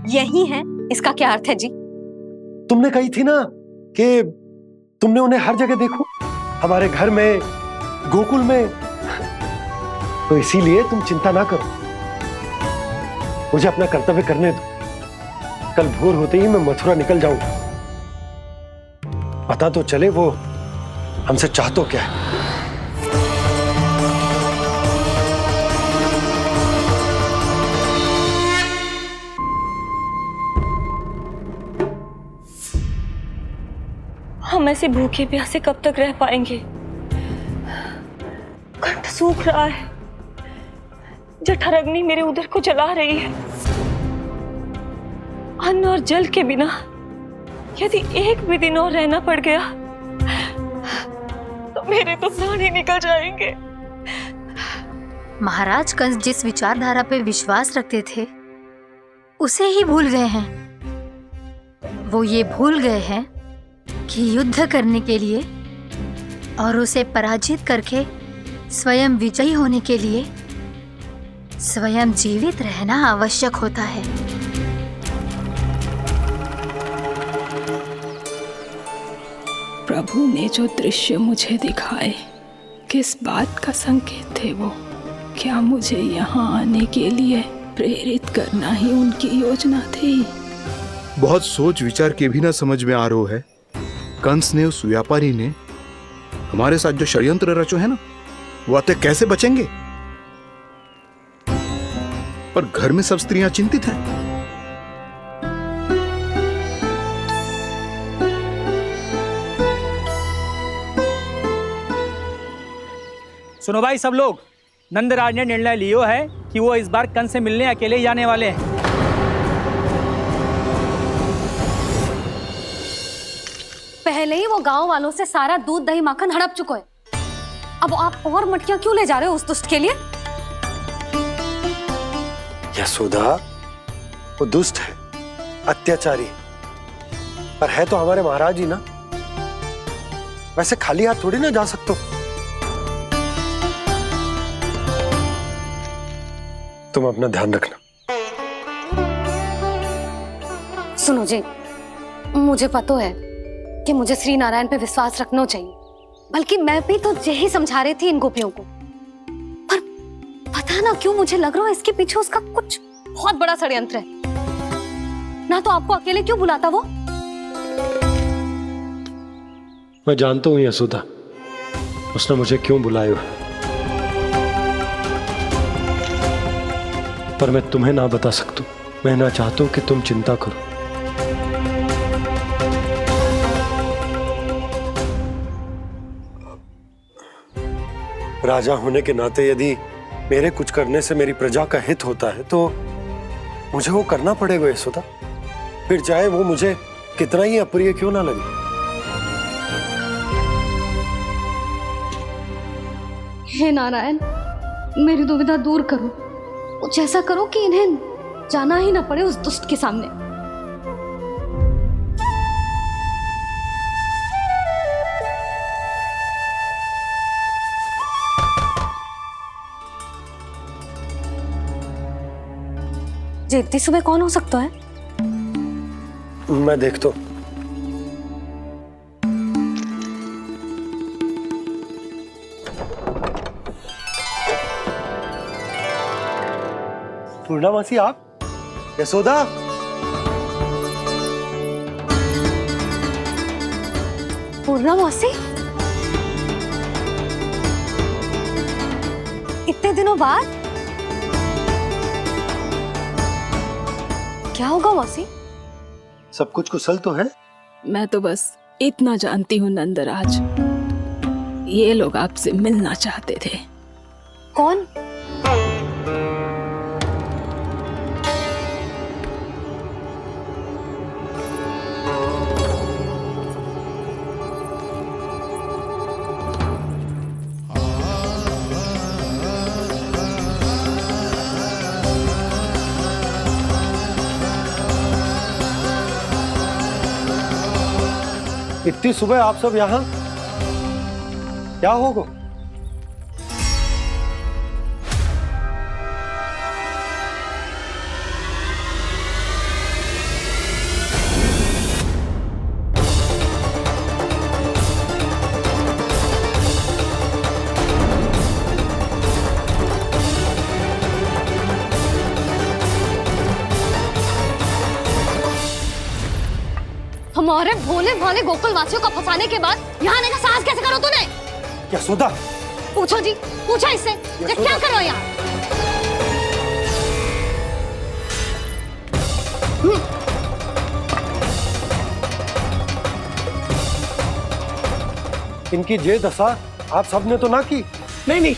यही है, इसका क्या अर्थ है जी? तुमने कही थी ना कि तुमने उन्हें हर जगह देखो, हमारे घर में, गोकुल में। तो इसीलिए तुम चिंता ना करो, मुझे अपना कर्तव्य करने दो। कल भोर होते ही मैं मथुरा निकल जाऊंगा। पता तो चले वो हमसे चाहतो क्या है। हम ऐसे भूखे प्यासे कब तक रह पाएंगे? कंठ सूख रहा है, जठराग्नि मेरे उदर को जला रही है। अन्न और जल के बिना यदि एक भी दिन और रहना पड़ गया तो मेरे तो प्राण ही निकल जाएंगे। महाराज कंस जिस विचारधारा पे विश्वास रखते थे उसे ही भूल गए हैं। वो ये भूल गए हैं कि युद्ध करने के लिए और उसे पराजित करके स्वयं विजयी होने के लिए स्वयं जीवित रहना आवश्यक होता है। प्रभु ने जो दृश्य मुझे दिखाए किस बात का संकेत थे वो? क्या मुझे यहाँ आने के लिए प्रेरित करना ही उनकी योजना थी? बहुत सोच विचार के भी ना समझ में आ रहा है। कंस ने, उस व्यापारी ने हमारे साथ जो षड्यंत्र रचो है ना, वो आते कैसे बचेंगे? पर घर में सब स्त्रियां चिंतित हैं। सुनो भाई सब लोग, नंदराज ने निर्णय लियो है कि वो इस बार कंस से मिलने अकेले ही आने वाले हैं। पहले ही वो गांव वालों से सारा दूध दही माखन हड़प चुके हैं। अब आप और मटकियां क्यों ले जा रहे हो उस दुष्ट के लिए? यशोदा, वो दुष्ट है, अत्याचारी, पर है तो हमारे महाराज ही ना। वैसे खाली हाथ थोड़ी ना जा सकते। तुम अपना ध्यान रखना। सुनो जी, मुझे पता है कि मुझे श्री नारायण पे विश्वास रखना चाहिए, बल्कि मैं भी तो यही समझा रही थी इन गोपियों को। पर पता ना क्यों मुझे लग रहा है इसके पीछे उसका कुछ बहुत बड़ा षड्यंत्र है। ना तो आपको अकेले क्यों बुलाता वो? मैं जानता हूँ यशोदा, उसने मुझे क्यों बुलाया, पर मैं तुम्हें ना बता सकता। मैं ना चाहता हूं कि तुम चिंता करो। राजा होने के नाते यदि मेरे कुछ करने से मेरी प्रजा का हित होता है तो मुझे वो करना पड़ेगा यशोदा, फिर चाहे वो मुझे कितना ही अप्रिय क्यों ना लगे। हे नारायण, मेरी दुविधा दूर करो। कुछ ऐसा करो कि इन्हें जाना ही ना पड़े उस दुष्ट के सामने। जी इतनी सुबह कौन हो सकता है? मैं देखता हूं। पूर्णामासी, आप? यशोदा, पूर्णामासी, इतने दिनों बाद? क्या होगा मौसी? सब कुछ कुशल तो है? मैं तो बस इतना जानती हूँ नंदराज, ये लोग आपसे मिलना चाहते थे। कौन? इतनी सुबह आप सब यहाँ? क्या होगा? हमारे भोले भाले गोकुल वासियों को फंसाने के बाद यहाँ आने का साहस कैसे करो तूने? यशोदा, पूछो जी, पूछो इससे, ये क्या करो यहाँ? इनकी ये दशा आप सबने तो ना की। नहीं नहीं,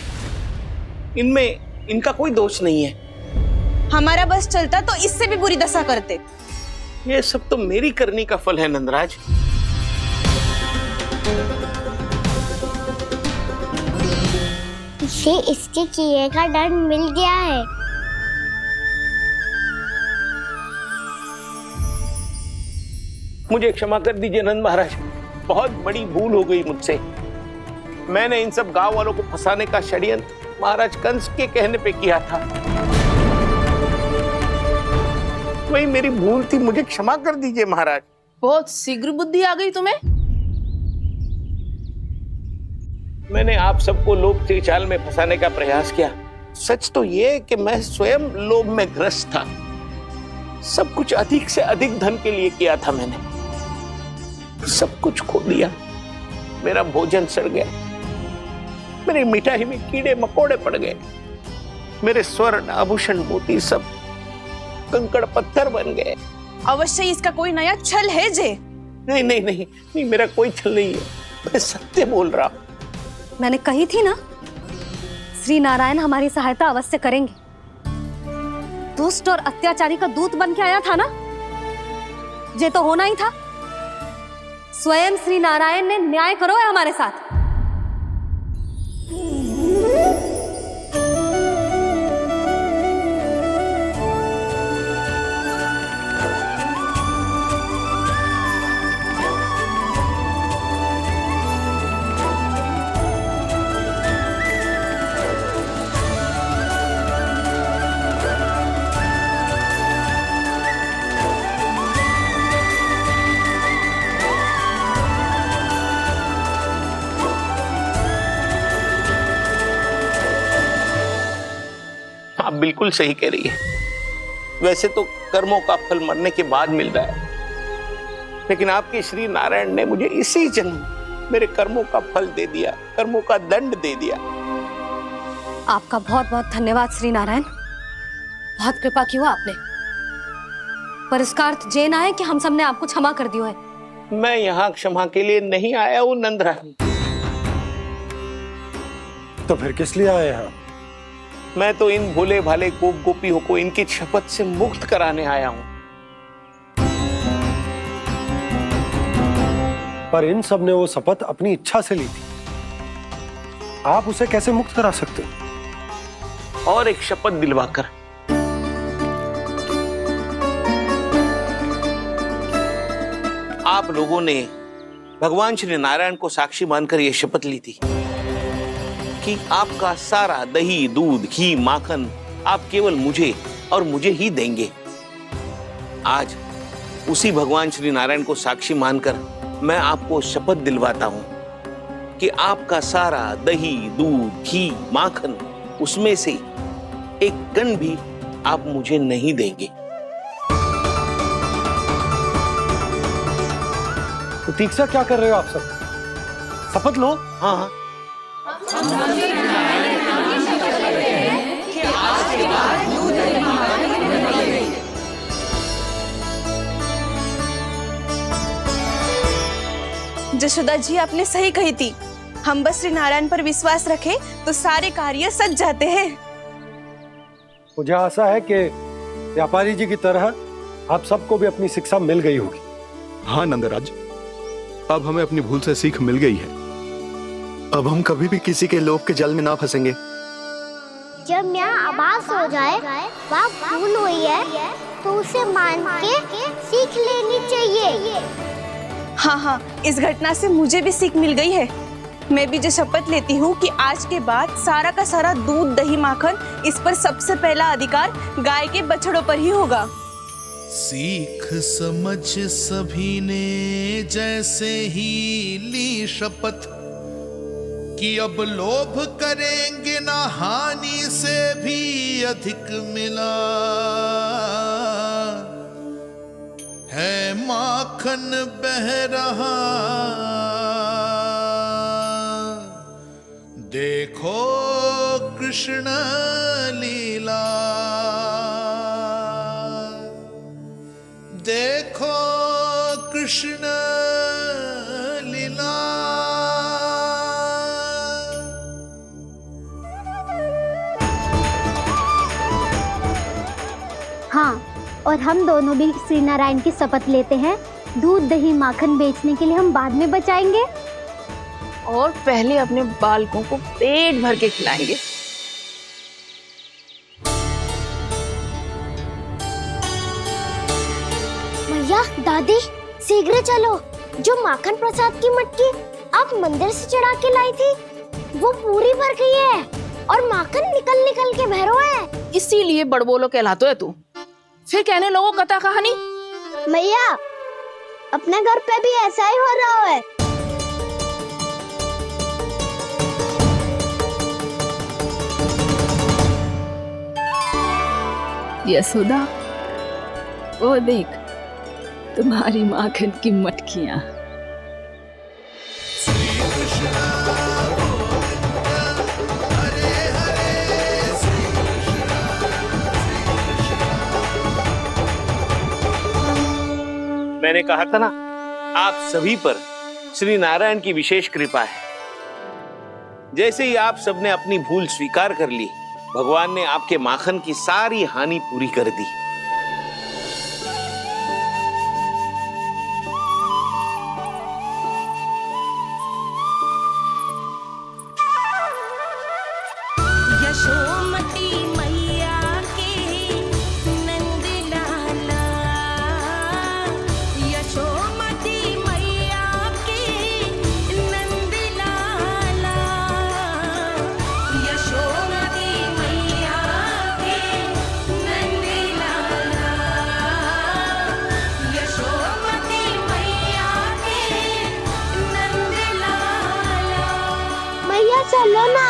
इनमें इनका कोई दोष नहीं है। हमारा बस चलता तो इससे भी बुरी दशा करते। ये सब तो मेरी करनी का फल है नंदराज। इसे इसके किए का दंड मिल गया है। मुझे क्षमा कर दीजिए नंद महाराज, बहुत बड़ी भूल हो गई मुझसे। मैंने इन सब गांव वालों को फंसाने का षड्यंत्र महाराज कंस के कहने पे किया था। वही मेरी भूल थी, मुझे क्षमा कर दीजिए महाराज। बहुत शीघ्र बुद्धि आ गई तुम्हें। मैंने आप सबको लोभ के जाल में फंसाने का प्रयास किया। सच तो ये कि मैं स्वयं लोभ में ग्रस्त था। सब कुछ अधिक से अधिक धन के लिए किया था मैंने। सब कुछ खो दिया। मेरा भोजन सड़ गया, मेरी मिठाई में कीड़े मकोड़े पड़ गए, मेरे स्वर्ण आभूषण मोती सब कंकड़ पत्थर बन गए। अवश्य इसका कोई नया छल है जे। नहीं नहीं नहीं नहीं, मेरा कोई छल नहीं है, मैं सत्य बोल रहा हूं। मैंने कही थी ना, श्री नारायण हमारी सहायता अवश्य करेंगे। दुष्ट और अत्याचारी का दूत बन के आया था ना, ये तो होना ही था। स्वयं श्री नारायण ने न्याय करो है हमारे साथ। आप बिल्कुल सही कह रही है। वैसे तो कर्मों का फल मरने के बाद मिल रहा है, लेकिन आपके श्री नारायण ने मुझे इसी जन्म मेरे कर्मों का फल दे दिया, कर्मों का दंड दे दिया। आपका बहुत बहुत धन्यवाद श्री नारायण, बहुत कृपा की हो आपने। पर इसका अर्थ ये ना है कि हम सब ने आपको क्षमा कर दिया है। मैं यहाँ क्षमा के लिए नहीं आया हूँ नंदरानी। तो फिर किस लिए आए हैं? मैं तो इन भोले भाले गोप गोपियों को इनकी शपथ से मुक्त कराने आया हूं। पर इन सब ने वो शपथ अपनी इच्छा से ली थी, आप उसे कैसे मुक्त करा सकते? और एक शपथ दिलवाकर। आप लोगों ने भगवान श्री नारायण को साक्षी मानकर यह शपथ ली थी कि आपका सारा दही, दूध, घी, माखन आप केवल मुझे और मुझे ही देंगे। आज उसी भगवान श्री नारायण को साक्षी मानकर मैं आपको शपथ दिलवाता हूं कि आपका सारा दही, दूध, घी, माखन उसमें से एक कण भी आप मुझे नहीं देंगे। तो तीक्षा क्या कर रहे हो आप सब? शपथ लो। हाँ हाँ, जशोदा जी आपने सही कही थी। हम बस श्री नारायण पर विश्वास रखें तो सारे कार्य सज जाते हैं। मुझे आशा है कि व्यापारी जी की तरह आप सबको भी अपनी शिक्षा मिल गई होगी। हाँ नंदराज, अब हमें अपनी भूल से सीख मिल गई है। अब हम कभी भी किसी के लोभ के जल में ना फंसेंगे। जब यहाँ आभास हो जाए वहाँ भूल हुई है तो उसे मान के सीख लेनी चाहिए। हाँ हाँ, इस घटना से मुझे भी सीख मिल गई है। मैं भी जो शपथ लेती हूँ कि आज के बाद सारा का सारा दूध, दही, माखन इस पर सबसे पहला अधिकार गाय के बछड़ों पर ही होगा। सीख समझ सभी ने जैसे ही ली शपथ कि अब लोभ करेंगे ना हानि से भी अधिक मिला है, माखन बह रहा देखो कृष्ण लीला, देखो कृष्ण लीला। हाँ, और हम दोनों भी श्री नारायण की शपथ लेते हैं, दूध दही माखन बेचने के लिए हम बाद में बचाएंगे और पहले अपने बालकों को पेट भर के खिलाएंगे। भैया दादी शीघ्र चलो, जो माखन प्रसाद की मटकी आप मंदिर से चढ़ा के लाई थी वो पूरी भर गई है और माखन निकल निकल के भरो है। इसीलिए बड़बोलो कहलाते है तू। फिर कहने लोगों कथा कहानी। भैया अपने घर पे भी ऐसा ही हो रहा है। यशोदा, वो देख तुम्हारी माखन की मटकियां। मैंने कहा था ना, आप सभी पर श्री नारायण की विशेष कृपा है। जैसे ही आप सबने अपनी भूल स्वीकार कर ली, भगवान ने आपके माखन की सारी हानि पूरी कर दी। यशोमती मैया के नंद लाला, यशोमती मैया के नंद लाला, यशोमती मैया के नंद लाला, यशोमती मैया के नंद लाला। मैया चलो ना।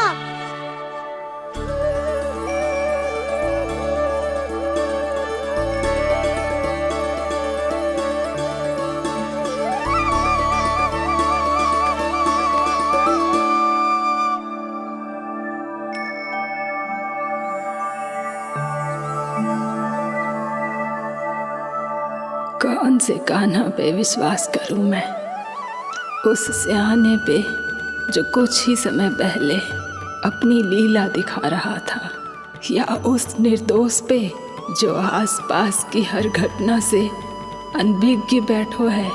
कौन से कान्हा पे विश्वास करूं मैं? उस सियाने पे जो कुछ ही समय पहले अपनी लीला दिखा रहा था, या उस निर्दोष पे जो आसपास की हर घटना से अनभिज्ञ बैठो है?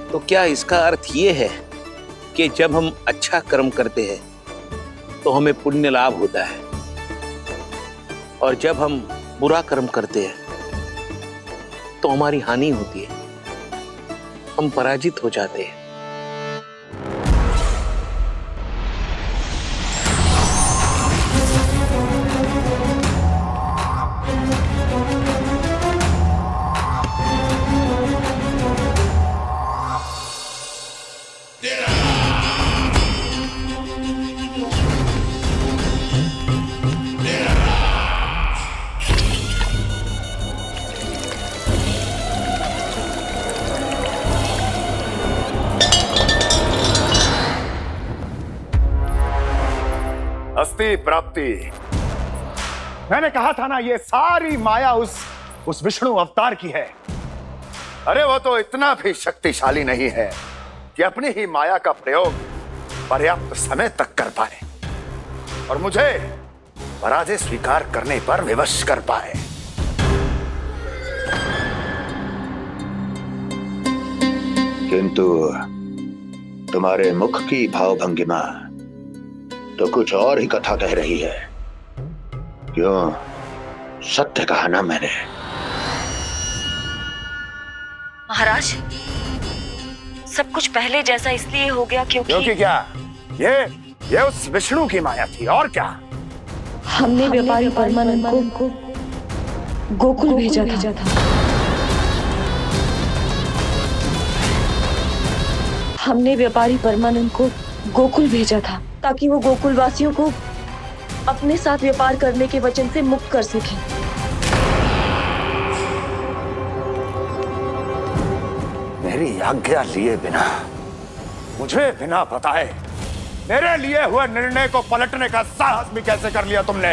तो क्या इसका अर्थ ये है कि जब हम अच्छा कर्म करते हैं तो हमें पुण्य लाभ होता है, और जब हम बुरा कर्म करते हैं तो हमारी हानि होती है, हम पराजित हो जाते हैं? अस्ति प्राप्ति। मैंने कहा था ना, ये सारी माया उस विष्णु अवतार की है। अरे वो तो इतना भी शक्तिशाली नहीं है कि अपनी ही माया का प्रयोग पर्याप्त समय तक कर पाए और मुझे पराजय स्वीकार करने पर विवश कर पाए। किंतु तुम्हारे मुख की भावभंगिमा तो कुछ और ही कथा कह रही है। क्यों? सत्य कहा ना मैंने। महाराज, सब कुछ पहले जैसा इसलिए हो गया क्योंकि क्या? ये उस विष्णु की माया थी, और क्या? हमने व्यापारी परमानंद को गोकुल भेजा था। हमने व्यापारी परमानंद को गोकुल भेजा था ताकि वो गोकुल वासियों को अपने साथ व्यापार करने के वचन से मुक्त कर सके। मेरी आज्ञा लिए बिना, मुझे बिना बताए मेरे लिए हुए निर्णय को पलटने का साहस भी कैसे कर लिया तुमने?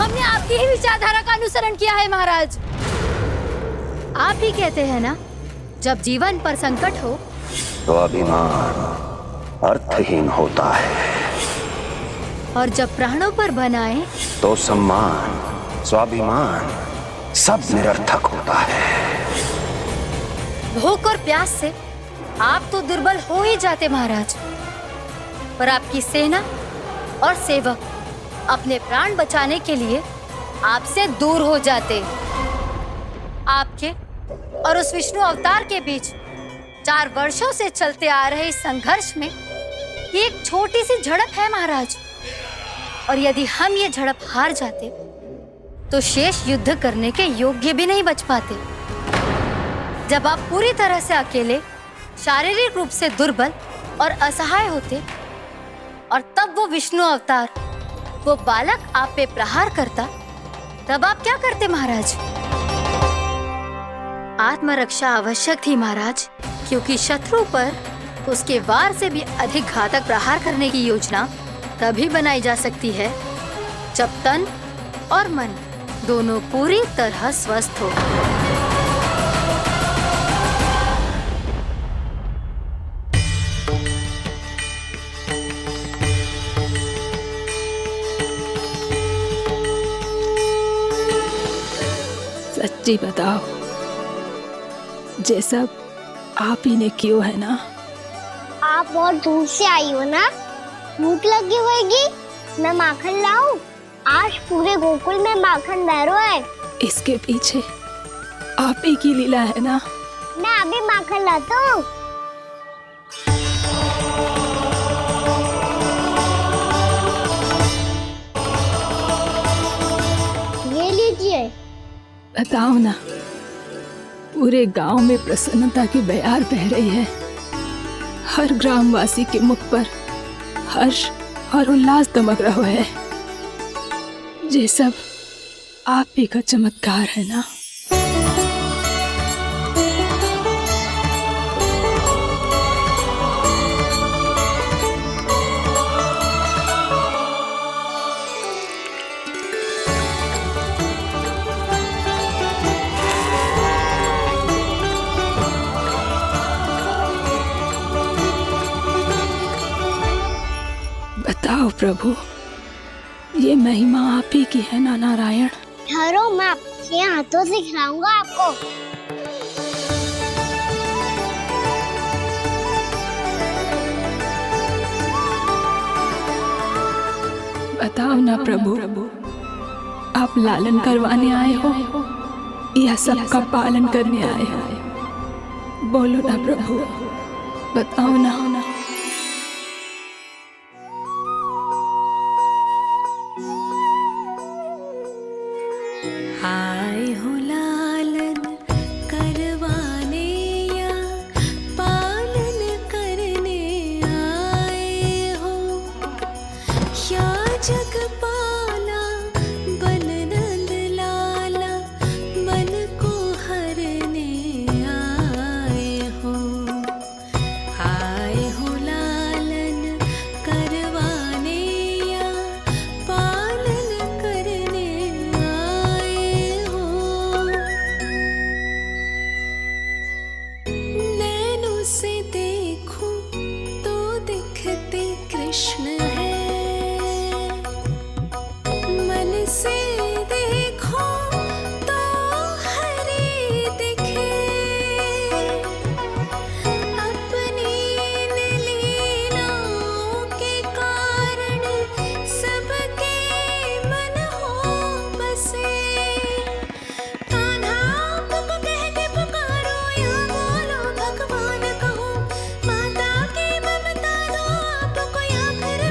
हमने आपकी ही विचारधारा का अनुसरण किया है महाराज। आप ही कहते हैं ना, जब जीवन पर संकट हो तो अभिमान अर्थहीन होता है, और जब प्राणों पर बनाए तो सम्मान स्वाभिमान सब निरर्थक होता है। भूख और प्यास से आप तो दुर्बल हो ही जाते महाराज, पर आपकी सेना और सेवक अपने प्राण बचाने के लिए आपसे दूर हो जाते। आपके और उस विष्णु अवतार के बीच 4 वर्षों से चलते आ रहे इस संघर्ष में ये एक छोटी सी झड़प है महाराज, और यदि हम ये झड़प हार जाते तो शेष युद्ध करने के योग्य भी नहीं बच पाते। जब आप पूरी तरह से अकेले, शारीरिक रूप से दुर्बल और असहाय होते, और तब वो विष्णु अवतार, वो बालक आप पे प्रहार करता, तब आप क्या करते महाराज? आत्मरक्षा आवश्यक थी महाराज, क्योंकि शत्रु पर उसके वार से भी अधिक घातक प्रहार करने की योजना तभी बनाई जा सकती है जब तन और मन दोनों पूरी तरह स्वस्थ हो। सच्ची बताओ, जैसा आप ही ने कियो है ना? आप बहुत दूर से आई हो ना, भूख लगी होगी। मैं माखन लाऊं? आज पूरे गोकुल में माखन बह रहा है। इसके पीछे आप ही की लीला है ना? मैं अभी माखन लाता हूँ। ये लीजिए। बताओ ना, पूरे गांव में प्रसन्नता की बयार बह रही है। हर ग्रामवासी के मुख पर हर्ष और उल्लास दमक रहा है। ये सब आप ही का चमत्कार है ना? बताओ प्रभु, ये महिमा आप ही की है ना नारायण? ठहरो, मैं आपके हाथों से खिलाऊंगा आपको। बताओ ना प्रभु, आप लालन करवाने आए हो या सबका पालन करने आए हो? बोलो ना प्रभु, बताओ ना। आए हो लालन करवाने या पालन करने आए हो, या जगपाला बन नंद लाला मन को हरने आए हो। आए हो लालन करवाने या पालन करने आए हो। नैनों से देखूं तो दिखते कृष्ण है, मन से देखो तो हरि दिखे। अपनी इन लीलाओं के कारण सबके मन हो बसे। कान्हा आपको कह के पुकारो या बोलो भगवान कहो, माता की ममता दो आपको या फिर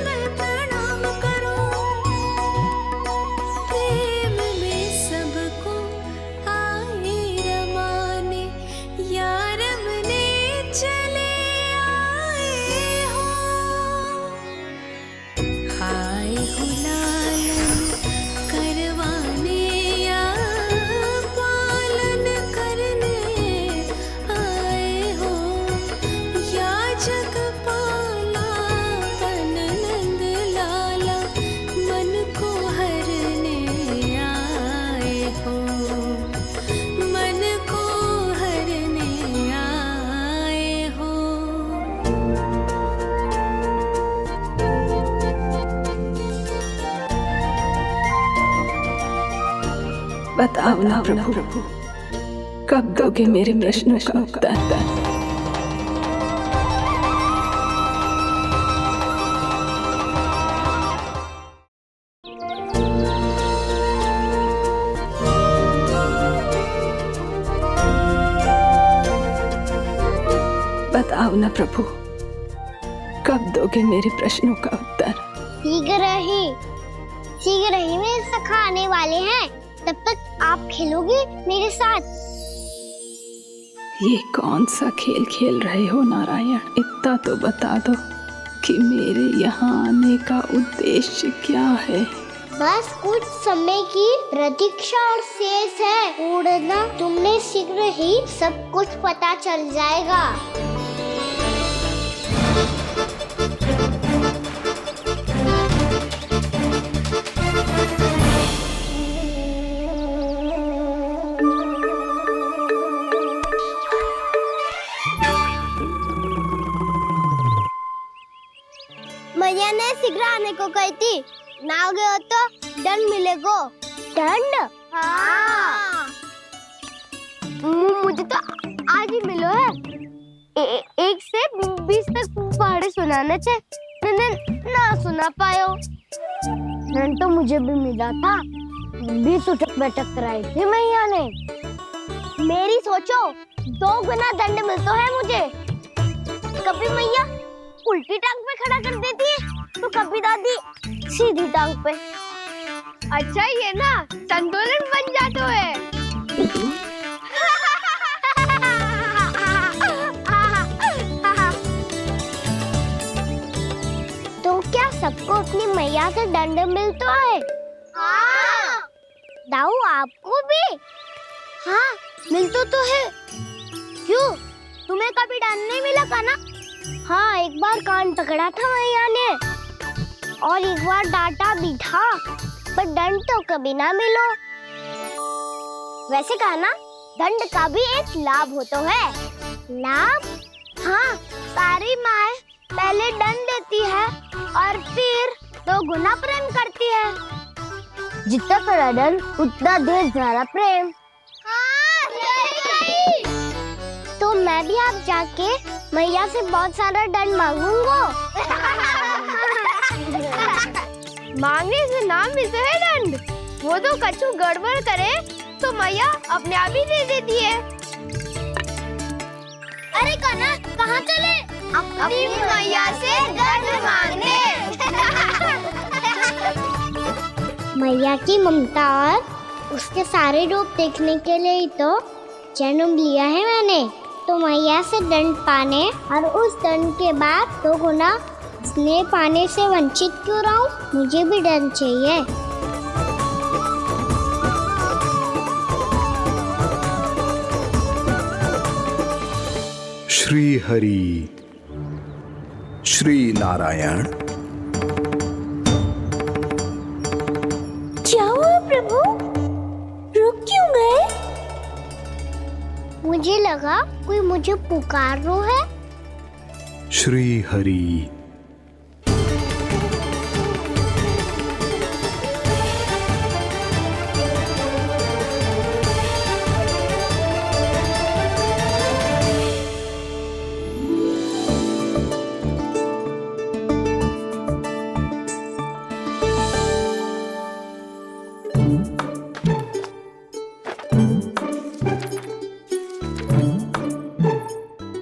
बताओ ना प्रभु, कब दोगे मेरे प्रश्नों का उत्तर? बताओ ना प्रभु, कब दोगे मेरे प्रश्नों का उत्तर? शीघ्र ही मेरे सखा आने वाले हैं, तब तक आप खेलोगे मेरे साथ। ये कौन सा खेल खेल रहे हो नारायण? इतना तो बता दो कि मेरे यहाँ आने का उद्देश्य क्या है? बस कुछ समय की प्रतीक्षा और शेष है। उड़ना तुमने शीघ्र ही सब कुछ पता चल जाएगा। मैया ने शीघ्र आने को कही थी, ना हो गए तो दंड मिलेगा। दंड? हाँ। मुझे तो आज ही मिलो है। 1 से 20 तक पहाड़े सुनाने थे, मैंने ना सुना पायो। दंड तो मुझे भी मिला था, 20 उठक बैठक कराई थी मैया ने। मेरी सोचो 2 गुना दंड मिलता है मुझे। कभी मैया उल्टी टांग पे खड़ा कर देती है, तो कभी दादी सीधी टांग पे। अच्छा ये ना संतुलन बन जाता है। तो क्या सबको अपनी मैया से दंड मिलता है? हाँ। दाऊ आपको भी? हाँ मिलता तो है। क्यों, तुम्हें कभी दंड नहीं मिला का ना? हाँ, एक बार कान पकड़ा था मैया ने और एक बार डांटा भी था, पर दंड तो कभी ना मिलो। वैसे कहा ना, दंड का भी एक लाभ होता है। लाभ? हाँ, सारी माँ पहले दंड देती है और फिर 2 गुना प्रेम करती है। जितना बड़ा दंड उतना ढेर सारा प्रेम। हाँ, सही। तो मैं भी आप जाके मैया से बहुत सारा दंड मांगूंगा। मांगने से ना मिलता है दंड, वो तो कछु गड़बड़ करे तो मैया अपने आप ही दे देती है। अरे कना, कहाँ चले? अपनी मैया से दंड मांगने। मैया की ममता और उसके सारे रूप देखने के लिए ही तो जन्म लिया है मैंने। तो मैया से दंड पाने और उस दंड के बाद 2 गुना स्नेह पाने से वंचित क्यों रहूं? मुझे भी दंड चाहिए। श्री हरि, श्री नारायण। क्या हुआ प्रभु? रुक क्यों गए? मुझे लगा कोई मुझे पुकार रहा है। श्री हरि।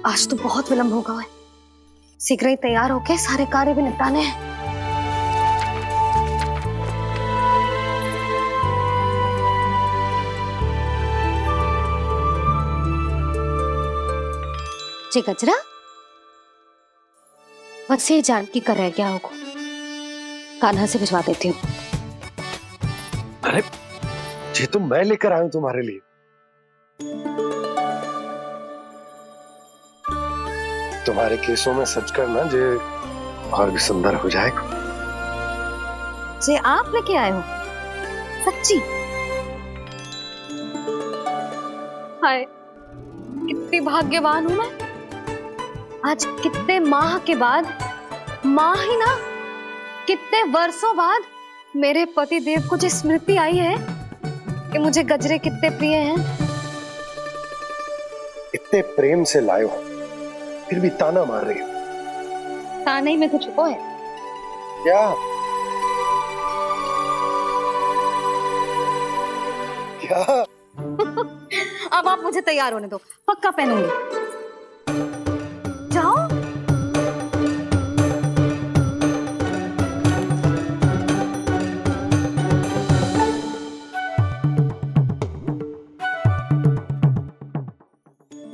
आज तो बहुत विलंब होगा है। शीघ्र ही तैयार होके सारे कार्य भी निपटाने हैं। जी गजरा, बस ये जान की कर रह गया होगा, कान्हा से भिजवा देती हूँ। अरे ये तो मैं लेकर आया हूं तुम्हारे लिए। तुम्हारे केसों में सच करना जे और भी सुंदर हो जाएगा। जे आप लेके आए हो? सच्ची? हाय, कितनी भाग्यवान हूं मैं। आज कितने माह के बाद, माह ही ना, कितने वर्षों बाद मेरे पति देव को जो स्मृति आई है कि मुझे गजरे कितने प्रिय हैं। इतने प्रेम से लाए हो, फिर भी ताना मार रही हो। ताने में कुछ हो है क्या? क्या? अब आप मुझे तैयार होने दो, पक्का पहनूंगी। जाओ।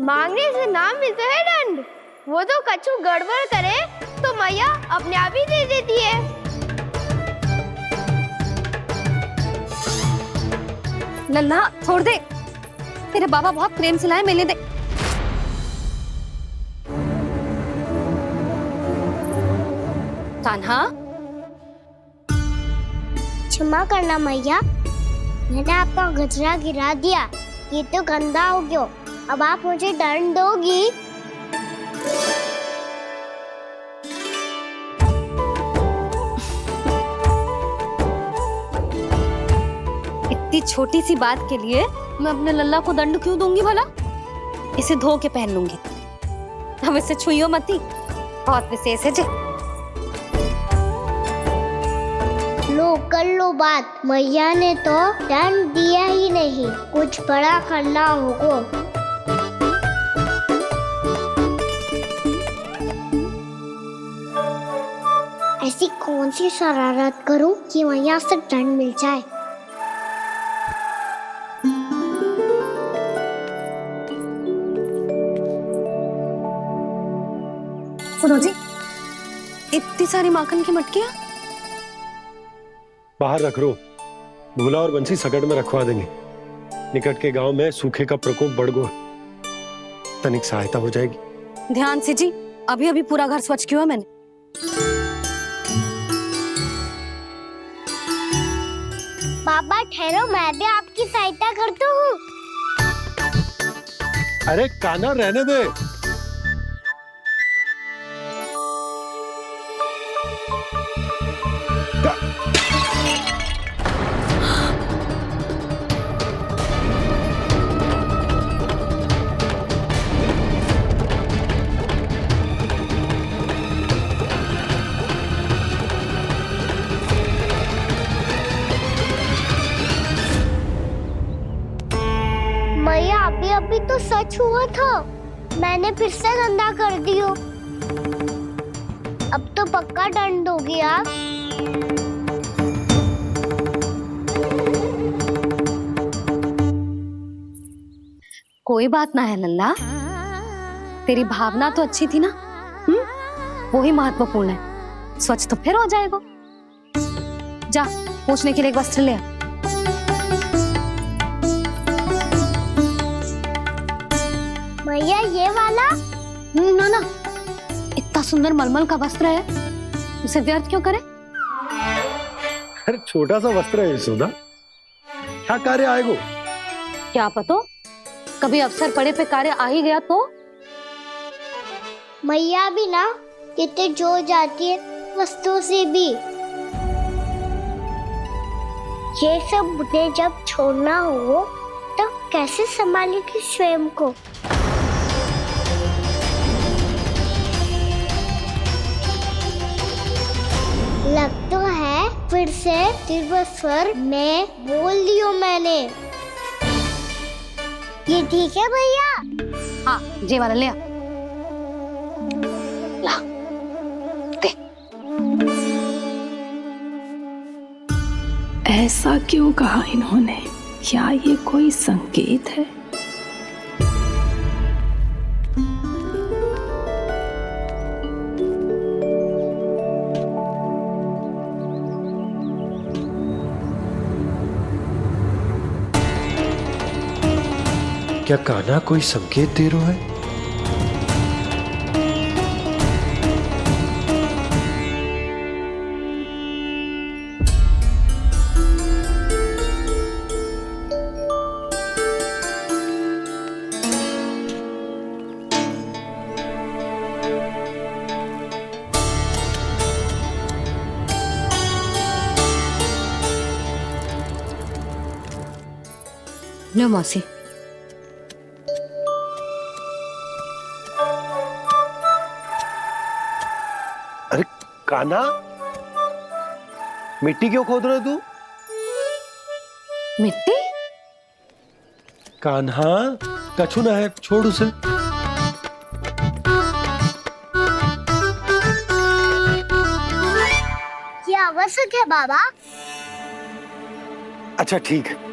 मांगने से नाम मिलता है दंड। वो तो कछु गड़बड़ करे तो मैया अपने आप ही दे देती है। लल्ला छोड़ दे, तेरे बाबा बहुत प्रेम से लाए, मिलने दे। कान्हा, क्षमा करना मैया, मैंने आपका गजरा गिरा दिया, ये तो गंदा हो गया। अब आप मुझे दंड दोगी? इतनी छोटी सी बात के लिए मैं अपने लल्ला को दंड क्यों दूंगी भला? इसे धो के पहन लूंगी। अब इसे छुइयो मती, बहुत विशेष है जी। लो कर लो बात, मैया ने तो दंड दिया ही नहीं, कुछ बड़ा करना होगा। ऐसी कौन सी शरारत करूं कि मैया से दंड मिल जाए? सुनो जी, इतनी सारी माखन की मटकियां बाहर रख रो, भूला और बंसी सकट में रखवा देंगे। निकट के गांव में सूखे का प्रकोप बढ़ गया, तनिक सहायता हो जाएगी। ध्यान से जी, अभी अभी पूरा घर स्वच्छ किया मैंने। बाबा ठहरो, मैं भी आपकी सहायता करता हूँ। अरे कान्हा रहने दे। मैया अभी अभी तो सच हुआ था, मैंने फिर से गंदा कर दियो। अब तो पक्का दंड दोगी आप। कोई बात ना है लल्ला, तेरी भावना तो अच्छी थी ना, वही महत्वपूर्ण है। स्वच्छ तो फिर हो जाएगा। जा, पूछने के लिए एक वस्त्र ले आ। मैया ये वाला? ना ना, इतना सुंदर मलमल का वस्त्र है, उसे व्यर्थ क्यों करे? अरे छोटा सा वस्त्र है यशोदा, क्या कार्य आएगा? क्या पता, कभी अवसर पड़े पे कार्य आ ही गया तो। मैया भी ना कितने जो जाती है वस्तुओं से भी। ये सब मुझे जब छोड़ना हो तो कैसे संभालेगी स्वयं को? लग तो है फिर से तिरस्वर में बोल दियो मैंने। ये ठीक है भैया? हाँ, ये वाला ले आ। ला, दे। ऐसा क्यों कहा इन्होंने? क्या ये कोई संकेत है? क्या कान्हा कोई संकेत दे रहा है? लो मौसी। अरे कान्हा, मिट्टी क्यों खोद रहे तू? मिट्टी? कान्हा, कछु ना है, छोड़ उसे। ये आवश्यक है बाबा। अच्छा ठीक है।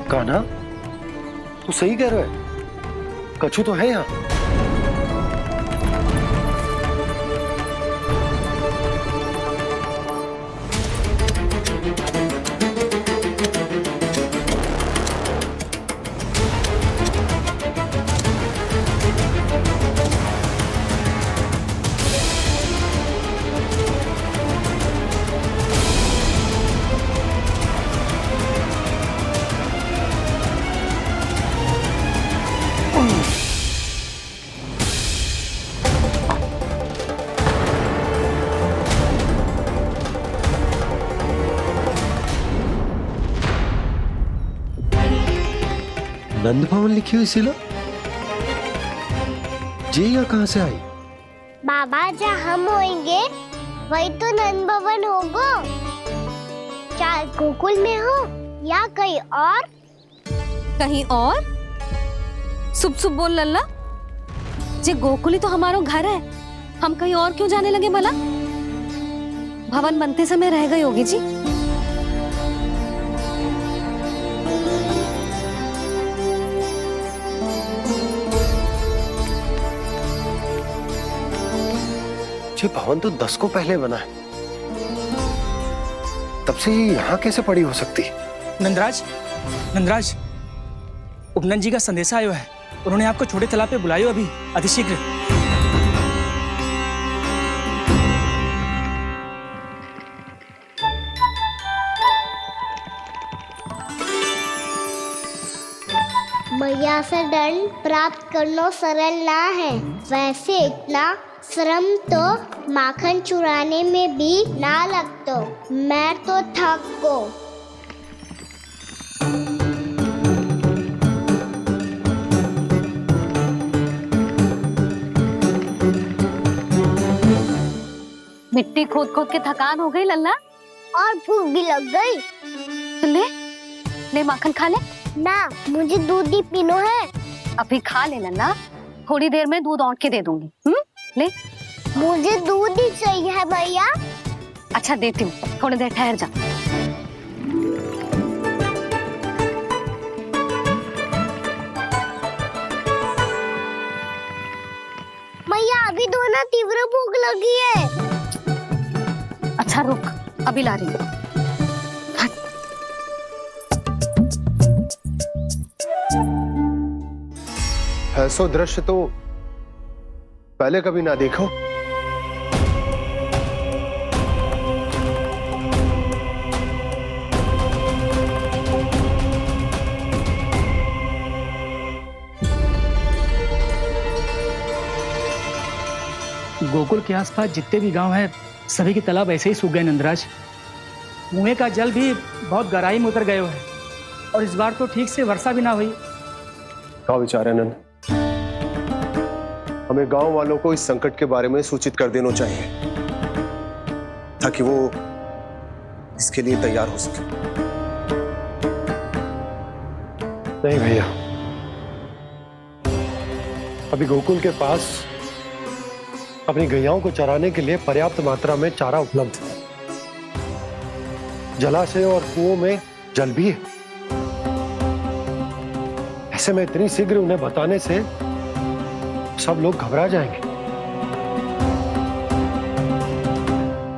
कान्हा, तू सही कह रहा है, कछु तो है यहाँ। नंद भवन लिखी हुई सिला, जी या कहां से आई? बाबा जहाँ हम होंगे वही तो नंद भवन होगा। चाहे गोकुल में हो या कहीं और। कहीं और? सुब सुब बोल लल्ला। जे गोकुल ही तो हमारा घर है, हम कहीं और क्यों जाने लगे भला? भवन बनते समय रह गई होगी जी। ये भवन तो 10 को पहले बना है, तब से ये यहाँ कैसे पड़ी हो सकती? नंदराज, नंदराज, उपनंद जी का संदेशा आयो है। उन्होंने आपको छोटे तालाब पे बुलायो अभी, अतिशीघ्र। मैया से दंड प्राप्त करना सरल ना है। वैसे इतना श्रम तो माखन चुराने में भी ना लगतो। मैं तो थक को। मिट्टी खोद खोद के थकान हो गई लल्ला, और भूख भी लग गई। तो ले ले माखन खा ले। ना, मुझे दूध ही पीनो है। अभी खा ले लल्ला, थोड़ी देर में दूध औंट के दे दूंगी। ले। मुझे दूध ही चाहिए है भैया। अच्छा देती हूँ, थोड़ी देर ठहर जा। मैया अभी दोनों तीव्र भूख लगी है। अच्छा रुक, अभी ला रही हूँ। ऐसा दृश्य तो पहले कभी ना देखो। गोकुल के आसपास जितने भी गांव हैं, सभी के तालाब ऐसे ही सूख गए नंदराज। कुएं का जल भी बहुत गहराई में उतर गए है, और इस बार तो ठीक से वर्षा भी ना हुई। क्या विचार है नंद? हमें गांव वालों को इस संकट के बारे में सूचित कर देना चाहिए, ताकि वो इसके लिए तैयार हो सके। नहीं भैया, अभी गोकुल के पास अपनी गैयाओं को चराने के लिए पर्याप्त मात्रा में चारा उपलब्ध है। जलाशय और कुओं में जल भी है। ऐसे में इतनी शीघ्र उन्हें बताने से सब लोग घबरा जाएंगे।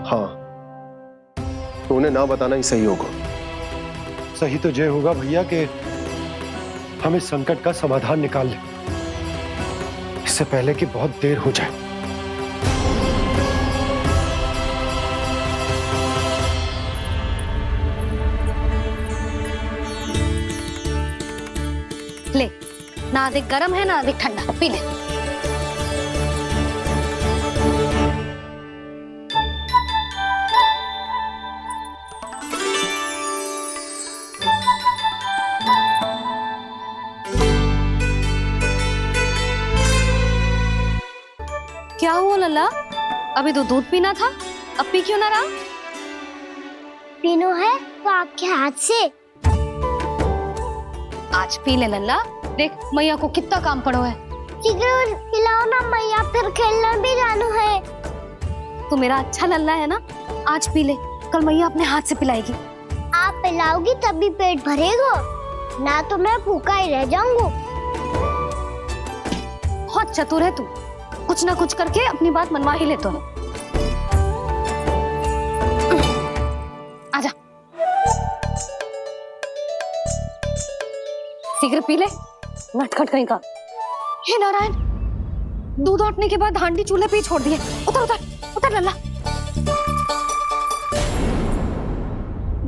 हाँ, तो उन्हें ना बताना ही सही होगा। सही तो ये होगा भैया कि हम इस संकट का समाधान निकाल लें, इससे पहले कि बहुत देर हो जाए। ना अधिक गर्म है ना अधिक ठंडा, पी ले। क्या हुआ लल्ला? अभी तो दूध पीना था, अब पी क्यों ना रहा? पीनो है तो आपके हाथ से। आज पी ले लल्ला, देख मैया को कितना काम पड़ो है। शीघ्र पिलाओ ना मैया, फिर खेलना भी जाना है। तू मेरा अच्छा लल्ला है ना, आज पी ले, कल मैया अपने हाथ से पिलाएगी। आप पिलाओगी तभी पेट भरेगा, ना तो मैं भूखा ही रह जाऊंगा। बहुत चतुर है तू, कुछ ना कुछ करके अपनी बात मनवा ही लेता है। आजा, शीघ्र पी ले, नटखट कहीं का। हे नारायण, दूध औटने के बाद हांडी चूल्हे पे ही छोड़ दिए। उतर उतर उतर लल्ला।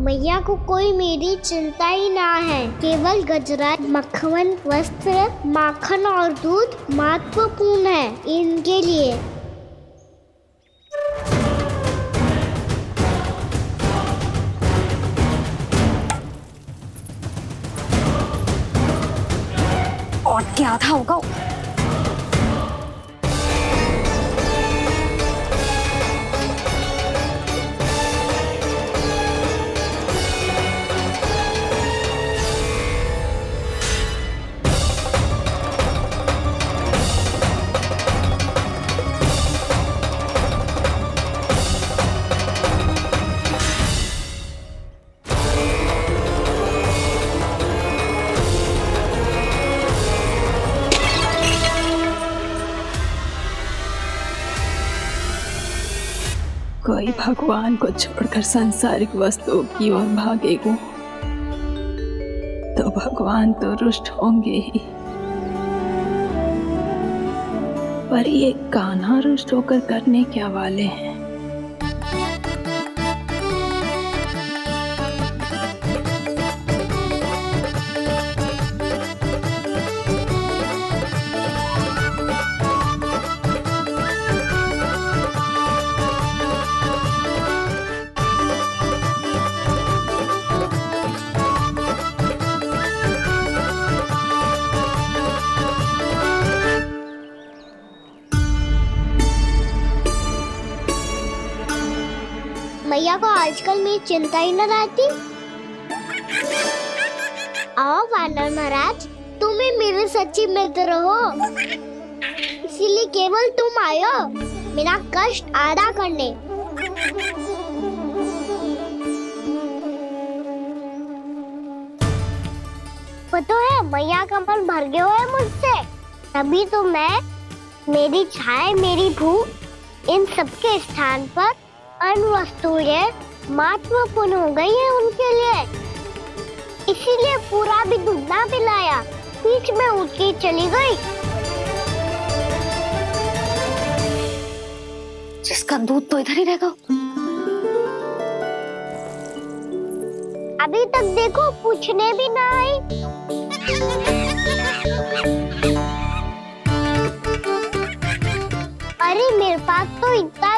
मैया को कोई मेरी चिंता ही ना है, केवल गजरा, मक्खन, वस्त्र, माखन और दूध महत्वपूर्ण है इनके लिए। और क्या था होगा? कोई भगवान को छोड़कर सांसारिक वस्तुओं की ओर भागेगा तो भगवान तो रुष्ट होंगे ही, पर ये कान्हा रुष्ट होकर करने क्या वाले हैं? मैया को आजकल मेरी चिंता ही न रहती। आओ वानर महाराज, तुम ही मेरे सच्ची मित्र हो, इसीलिए केवल तुम आयो मेरा कष्ट आधा करने। पता है मैया का मन भर गया है मुझसे, तभी तो मैं, मेरी छाया, मेरी भूख, इन सबके स्थान पर अन्य वस्तुएं महत्वपूर्ण हो गई है उनके लिए। इसीलिए पूरा भी दूध ना पिलाया, बीच में उठ के चली गई। जिसका दूध तो इधर ही रहेगा। अभी तक देखो पूछने भी ना आई। अरे मेरे पास तो इतना